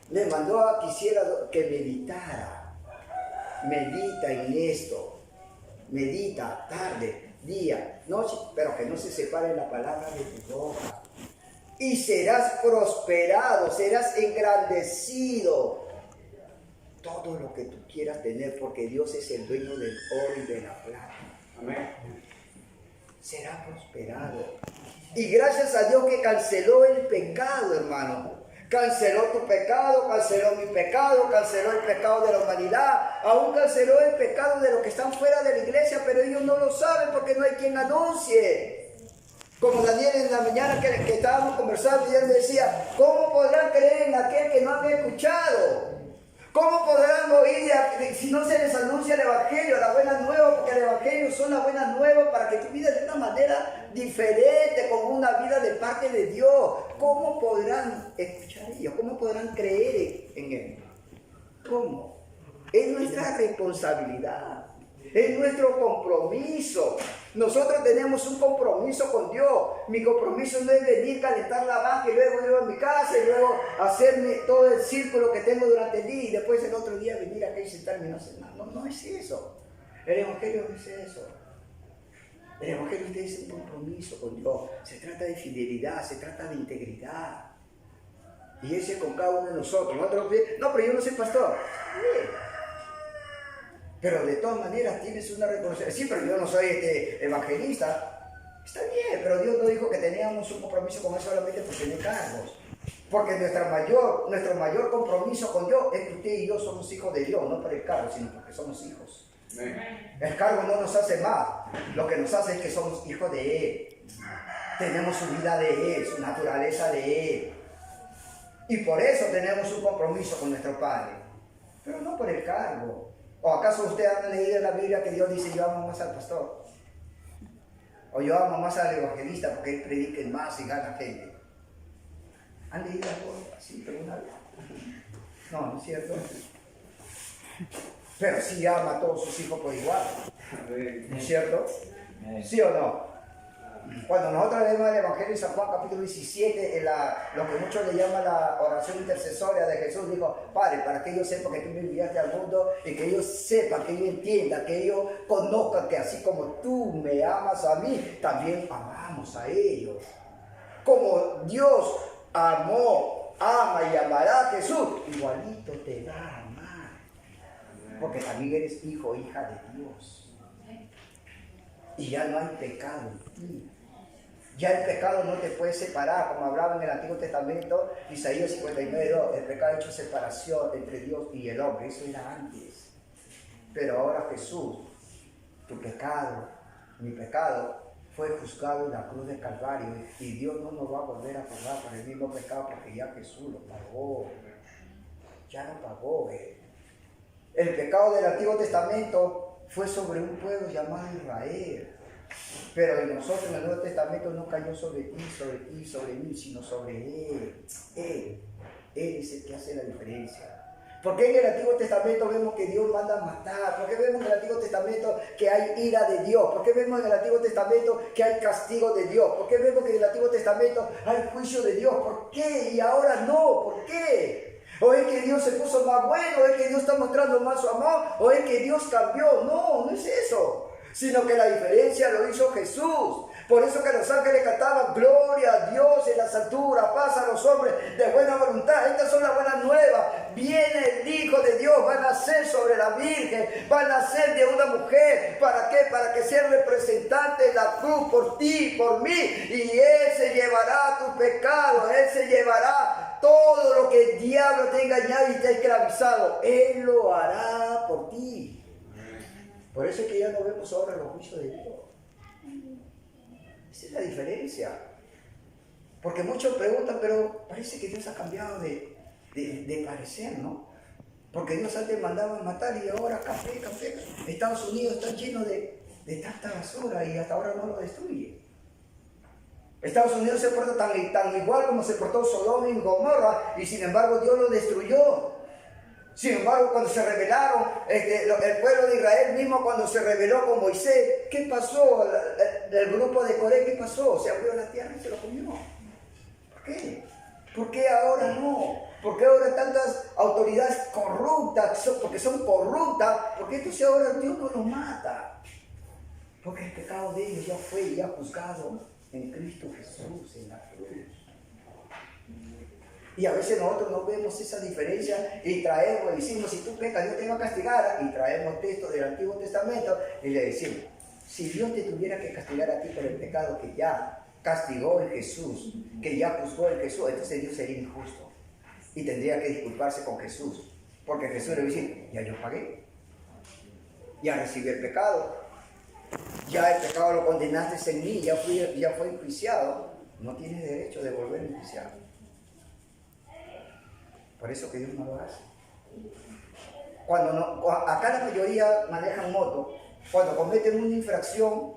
Le mandó a que hiciera, que meditara. Medita en esto. Medita tarde, día, noche, pero que no se separe la palabra de tu boca. Y serás prosperado, serás engrandecido. Todo lo que tú quieras tener, porque Dios es el dueño del oro y de la plata. Amén. Será prosperado. Y gracias a Dios que canceló el pecado, hermano. Canceló tu pecado, canceló mi pecado, canceló el pecado de la humanidad. Aún canceló el pecado de los que están fuera de la iglesia, pero ellos no lo saben porque no hay quien anuncie. Como Daniel en la mañana que estábamos conversando y él me decía, ¿cómo podrán creer en aquel que no han escuchado? ¿Cómo podrán oír si no se les anuncia el Evangelio, la buena nueva? Porque el Evangelio son las buenas nuevas para que tú vivas de una manera diferente, con una vida de parte de Dios. ¿Cómo podrán escuchar ellos? ¿Cómo podrán creer en Él? ¿Cómo? Es nuestra responsabilidad. Es nuestro compromiso. Nosotros tenemos un compromiso con Dios. Mi compromiso no es venir, calentar la banca y luego ir a mi casa y luego hacerme todo el círculo que tengo durante el día y después el otro día venir acá y sentarme y no hacer nada. No es eso. El Evangelio no es eso. El Evangelio es un compromiso con Dios. Se trata de fidelidad, se trata de integridad. Y ese es con cada uno de nosotros. No, pero yo no soy pastor. Sí. Pero de todas maneras tienes una reconocimiento. Sí, pero yo no soy evangelista. Está bien, pero Dios no dijo que teníamos un compromiso con él solamente por tener cargos. Porque nuestro mayor compromiso con Dios es que usted y yo somos hijos de Dios, no por el cargo, sino porque somos hijos. El cargo no nos hace más. Lo que nos hace es que somos hijos de Él. Tenemos su vida de Él, su naturaleza de Él. Y por eso tenemos un compromiso con nuestro Padre. Pero no por el cargo. ¿O acaso ustedes han leído en la Biblia que Dios dice yo amo más al pastor? O yo amo más al evangelista porque él predique más y gana gente. ¿Han leído algo así alguna vez? No, ¿no es cierto? Pero sí ama a todos sus hijos por igual. ¿No es cierto? ¿Sí o no? Cuando nosotros leemos el Evangelio de San Juan capítulo 17, lo que muchos le llaman la oración intercesoria de Jesús, dijo: Padre, para que ellos sepan que tú me enviaste al mundo y que ellos sepan, que ellos entiendan, que ellos conozcan que así como tú me amas a mí, también amamos a ellos. Como Dios amó, ama y amará a Jesús, igualito te va a amar. Porque también eres hijo o hija de Dios. Y ya no hay pecado en ti. Ya el pecado no te puede separar, como hablaba en el Antiguo Testamento, Isaías 59:2, el pecado ha hecho separación entre Dios y el hombre. Eso era antes. Pero ahora Jesús, tu pecado, mi pecado, fue juzgado en la cruz de Calvario, y Dios no nos va a volver a juzgar por el mismo pecado, porque ya Jesús lo pagó. Ya lo pagó. El pecado del Antiguo Testamento fue sobre un pueblo llamado Israel. Pero en nosotros, en el Nuevo Testamento, no cayó sobre ti, sobre mí, sino sobre Él. Él es el que hace la diferencia. ¿Por qué en el Antiguo Testamento vemos que Dios manda a matar? ¿Por qué vemos en el Antiguo Testamento que hay ira de Dios? ¿Por qué vemos en el Antiguo Testamento que hay castigo de Dios? ¿Por qué vemos que en el Antiguo Testamento hay juicio de Dios? ¿Por qué? Y ahora no. ¿Por qué? ¿O es que Dios se puso más bueno? ¿O es que Dios está mostrando más su amor? ¿O es que Dios cambió? No, no es eso. Sino que la diferencia lo hizo Jesús. Por eso que los ángeles cantaban: gloria a Dios en las alturas, paz a los hombres de buena voluntad. Estas son las buenas nuevas. Viene el Hijo de Dios, va a nacer sobre la Virgen, va a nacer de una mujer. ¿Para qué? Para que sea representante de la cruz por ti, por mí. Y Él se llevará tu pecado, Él se llevará todo lo que el diablo te ha engañado y te ha esclavizado. Él lo hará por ti. Por eso es que ya no vemos ahora los juicios de Dios. Esa es la diferencia. Porque muchos preguntan, pero parece que Dios ha cambiado de parecer, ¿no? Porque Dios antes mandaba matar y ahora café. Estados Unidos está lleno de tanta basura y hasta ahora no lo destruye. Estados Unidos se porta tan igual como se portó Sodoma y Gomorra, y sin embargo Dios lo destruyó. Sin embargo, cuando se rebelaron, el pueblo de Israel mismo, cuando se rebeló con Moisés, ¿qué pasó? El grupo de Coré, ¿qué pasó? Se abrió la tierra y se lo comió. ¿Por qué? ¿Por qué ahora no? ¿Por qué ahora tantas autoridades corruptas, porque son corruptas? ¿Por qué entonces ahora Dios no los mata? Porque el pecado de ellos ya fue ya juzgado en Cristo Jesús, en la cruz. Y a veces nosotros no vemos esa diferencia y traemos, decimos: si tú pecas, Dios te va a castigar. Y traemos textos del Antiguo Testamento y le decimos: si Dios te tuviera que castigar a ti por el pecado que ya castigó en Jesús, que ya juzgó en Jesús, entonces Dios sería injusto y tendría que disculparse con Jesús. Porque Jesús le va a decir: ya yo pagué, ya recibí el pecado, ya el pecado lo condenaste en mí, ya fue enjuiciado, no tienes derecho de volver a enjuiciar. Por eso que Dios no lo hace. Acá la mayoría manejan moto. Cuando cometen una infracción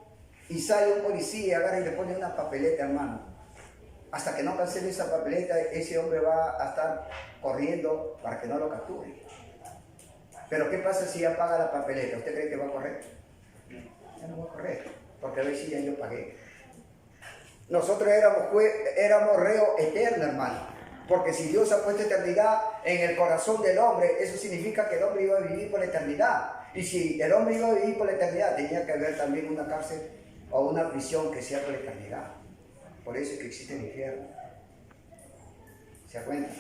y sale un policía y agarra y le pone una papeleta, hermano, hasta que no cancele esa papeleta, ese hombre va a estar corriendo para que no lo capture. Pero ¿qué pasa si ya paga la papeleta? ¿Usted cree que va a correr? Ya no va a correr, porque a ver si ya yo pagué. Nosotros éramos reo eterno, hermano. Porque si Dios ha puesto eternidad en el corazón del hombre, eso significa que el hombre iba a vivir por la eternidad. Y si el hombre iba a vivir por la eternidad, tenía que haber también una cárcel o una prisión que sea por la eternidad. Por eso es que existe el infierno. ¿Se da cuenta?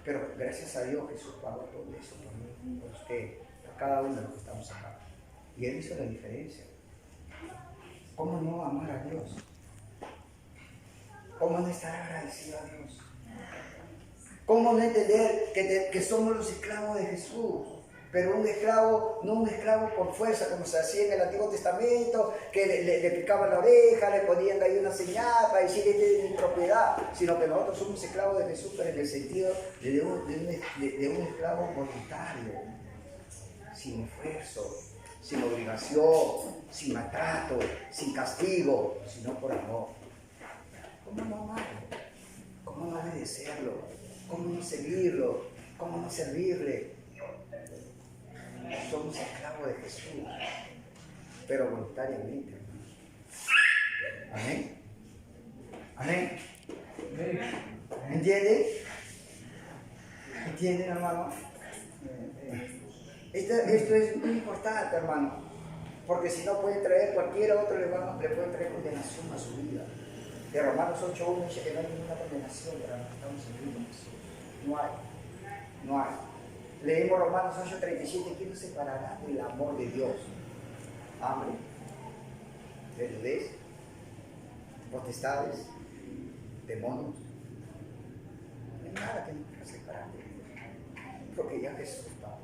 Pero gracias a Dios Jesús pagó todo eso por mí, por usted, por cada uno de los que estamos acá. Y Él hizo la diferencia. ¿Cómo no amar a Dios? ¿Cómo no estar agradecido a Dios? ¿Cómo no entender que somos los esclavos de Jesús? Pero un esclavo, no un esclavo por fuerza, como se hacía en el Antiguo Testamento, que le picaban la oreja, le ponían ahí una señal para decir: este es mi propiedad, sino que nosotros somos esclavos de Jesús, pero en el sentido de un esclavo voluntario, sin esfuerzo, sin obligación, sin maltrato, sin castigo, sino por amor. ¿Cómo no amarlo? ¿Cómo no obedecerlo? ¿Cómo no seguirlo? ¿Cómo no servirle? Somos esclavos de Jesús, pero voluntariamente, hermano. Amén. Amén. ¿Entienden? ¿Entienden, hermano? Esto es muy importante, hermano, porque si no puede traer cualquier otro, le puede traer condenación a su vida. De Romanos 8:1 dice que no hay ninguna condenación para los que estamos en Cristo Jesús. No hay. Leemos Romanos 8:37, ¿quién nos separará del amor de Dios? Hambre, desnudez, potestades, demonios. No hay nada que nos pueda separar de Dios, porque ya Jesús pagó.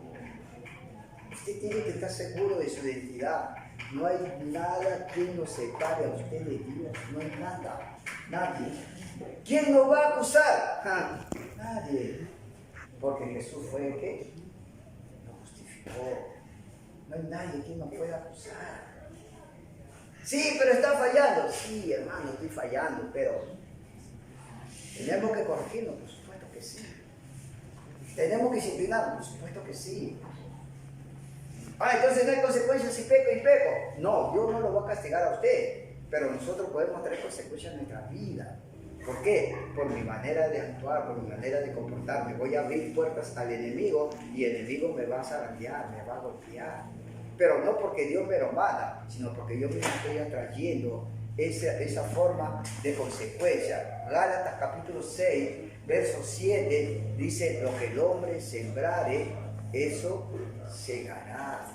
Usted tiene que estar seguro de su identidad. No hay nada que nos separe a usted de Dios. No hay nada. Nadie. ¿Quién nos va a acusar? Nadie. Porque Jesús fue el que nos justificó. No hay nadie que nos pueda acusar. Sí, pero está fallando. Sí, hermano, estoy fallando, pero tenemos que corregirnos, por supuesto que sí. Tenemos que disciplinarnos, por supuesto que sí. Entonces no hay consecuencias si peco y peco. No, Dios no lo va a castigar a usted, pero nosotros podemos tener consecuencias en nuestra vida. ¿Por qué? Por mi manera de actuar, por mi manera de comportarme. Voy a abrir puertas al enemigo y el enemigo me va a zarandear, me va a golpear. Pero no porque Dios me lo manda, sino porque yo mismo estoy atrayendo esa forma de consecuencia. Gálatas capítulo 6, verso 7, dice, lo que el hombre sembrare, eso segará.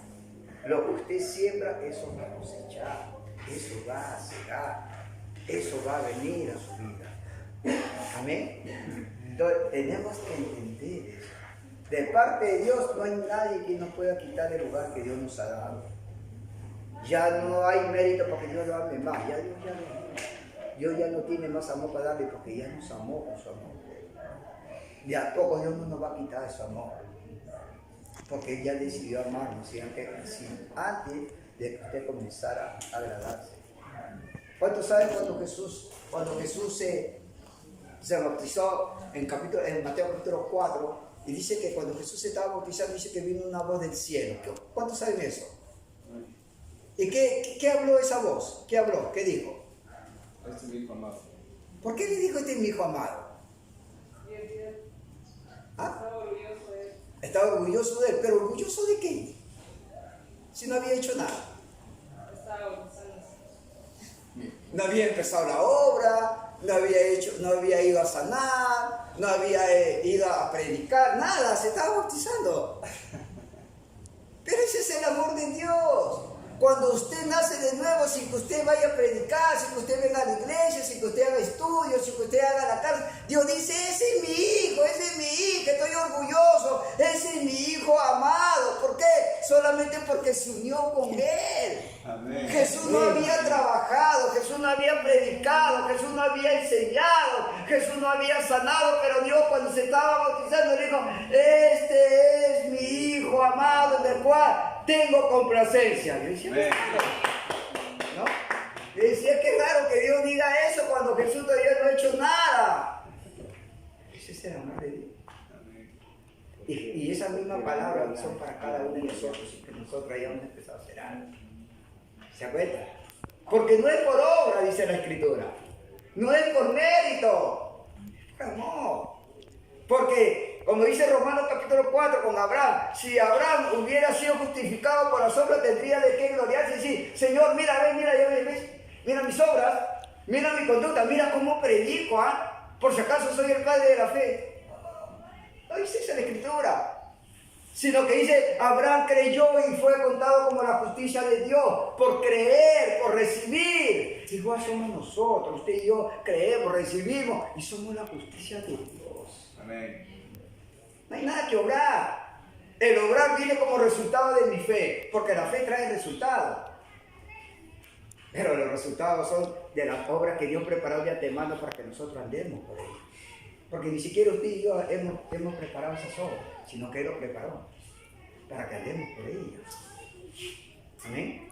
Lo que usted siembra, eso va a cosechar, eso va a cegar, eso va a venir a su vida. Amén. Entonces tenemos que entender eso. De parte de Dios no hay nadie que nos pueda quitar el lugar que Dios nos ha dado. Ya no hay mérito porque Dios lo ame más. Dios ya no tiene más amor para darle porque ya nos amó con su amor. Y a poco Dios no nos va a quitar su amor. Porque ya decidió amarnos antes de que usted comenzara a agradarse. ¿Cuántos saben cuando Jesús se bautizó en Mateo capítulo 4? Y dice que cuando Jesús se estaba bautizando, dice que vino una voz del cielo. ¿Cuántos saben eso? ¿Y qué habló esa voz? ¿Qué habló? ¿Qué dijo? Este es mi hijo amado. ¿Por qué le dijo este es mi hijo amado? Estaba orgulloso de él. Estaba orgulloso de él, pero ¿orgulloso de qué? Si no había hecho nada. Estaba bautizándose. No había empezado la obra, no había ido a sanar, no había ido a predicar, nada, se estaba bautizando. Pero ese es el amor de Dios. Cuando usted nace de nuevo, sin que usted vaya a predicar, sin que usted venga a la iglesia, sin que usted haga estudios, sin que usted haga la casa, Dios dice, ese es mi hijo, estoy orgulloso, ese es mi hijo amado. ¿Por qué? Solamente porque se unió con Él. Amén. Jesús no había trabajado, Jesús no había predicado, Jesús no había enseñado, Jesús no había sanado, pero Dios cuando se estaba bautizando le dijo, este es mi hijo amado en el cual tengo complacencia. Yo decía, ¿no? Yo decía, qué raro que Dios diga eso cuando Jesús todavía no ha hecho nada. Ese es el amor de Dios. Y esa misma palabra son para cada uno de nosotros y que nosotros hayamos empezado a hacer algo. ¿Se acuerdan? Porque no es por obra, dice la Escritura. No es por mérito. No. Porque, como dice Romanos capítulo 4 con Abraham, si Abraham hubiera sido justificado por las obras, tendría de qué gloriarse y decir, Señor, mira mis obras, mira mi conducta, mira cómo predico, por si acaso soy el padre de la fe. No dice esa la Escritura. Sino que dice, Abraham creyó y fue contado como la justicia de Dios, por creer, por recibir. Igual somos nosotros, usted y yo creemos, recibimos y somos la justicia de Dios. Amén. No hay nada que obrar. El obrar viene como resultado de mi fe, porque la fe trae resultados. Pero los resultados son de las obras que Dios preparó de antemano para que nosotros andemos por ellas. Porque ni siquiera usted y yo hemos preparado esas obras, sino que Él lo preparó para que andemos por ellas. Amén.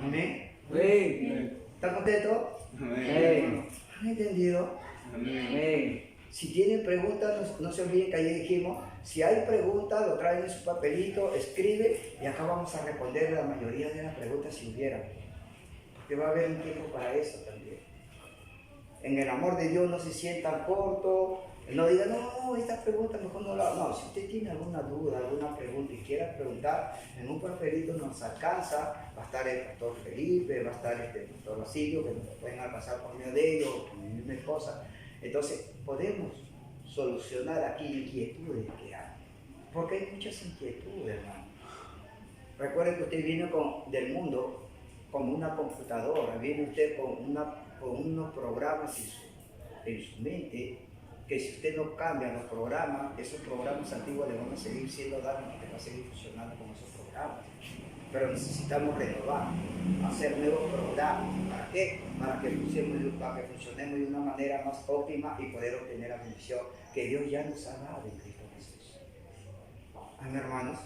Amén. Amén. ¿Están contentos? Amén. ¿Han entendido? Amén. Si tienen preguntas, no se olviden que ayer dijimos, si hay preguntas, lo traen en su papelito, escribe y acá vamos a responder la mayoría de las preguntas si hubiera. Porque va a haber un tiempo para eso también. En el amor de Dios no se sientan cortos, no digan, no, esta pregunta mejor no la hago. No, si usted tiene alguna duda, alguna pregunta y quiera preguntar, en un papelito nos alcanza, va a estar el pastor Felipe, va a estar el pastor Basilio, que nos pueden alcanzar por medio de ellos, por mi esposa. Entonces, podemos solucionar aquí inquietudes que hay, porque hay muchas inquietudes, hermano. Recuerden que usted viene del mundo como una computadora, viene usted con unos programas en su mente, que si usted no cambia los programas, esos programas antiguos le van a seguir siendo daños, porque va a seguir funcionando con esos programas. Pero necesitamos renovar, hacer nuevos programas. ¿Para qué? Para que funcionemos de una manera más óptima y poder obtener la bendición que Dios ya nos ha dado en Cristo Jesús. Amén, hermanos.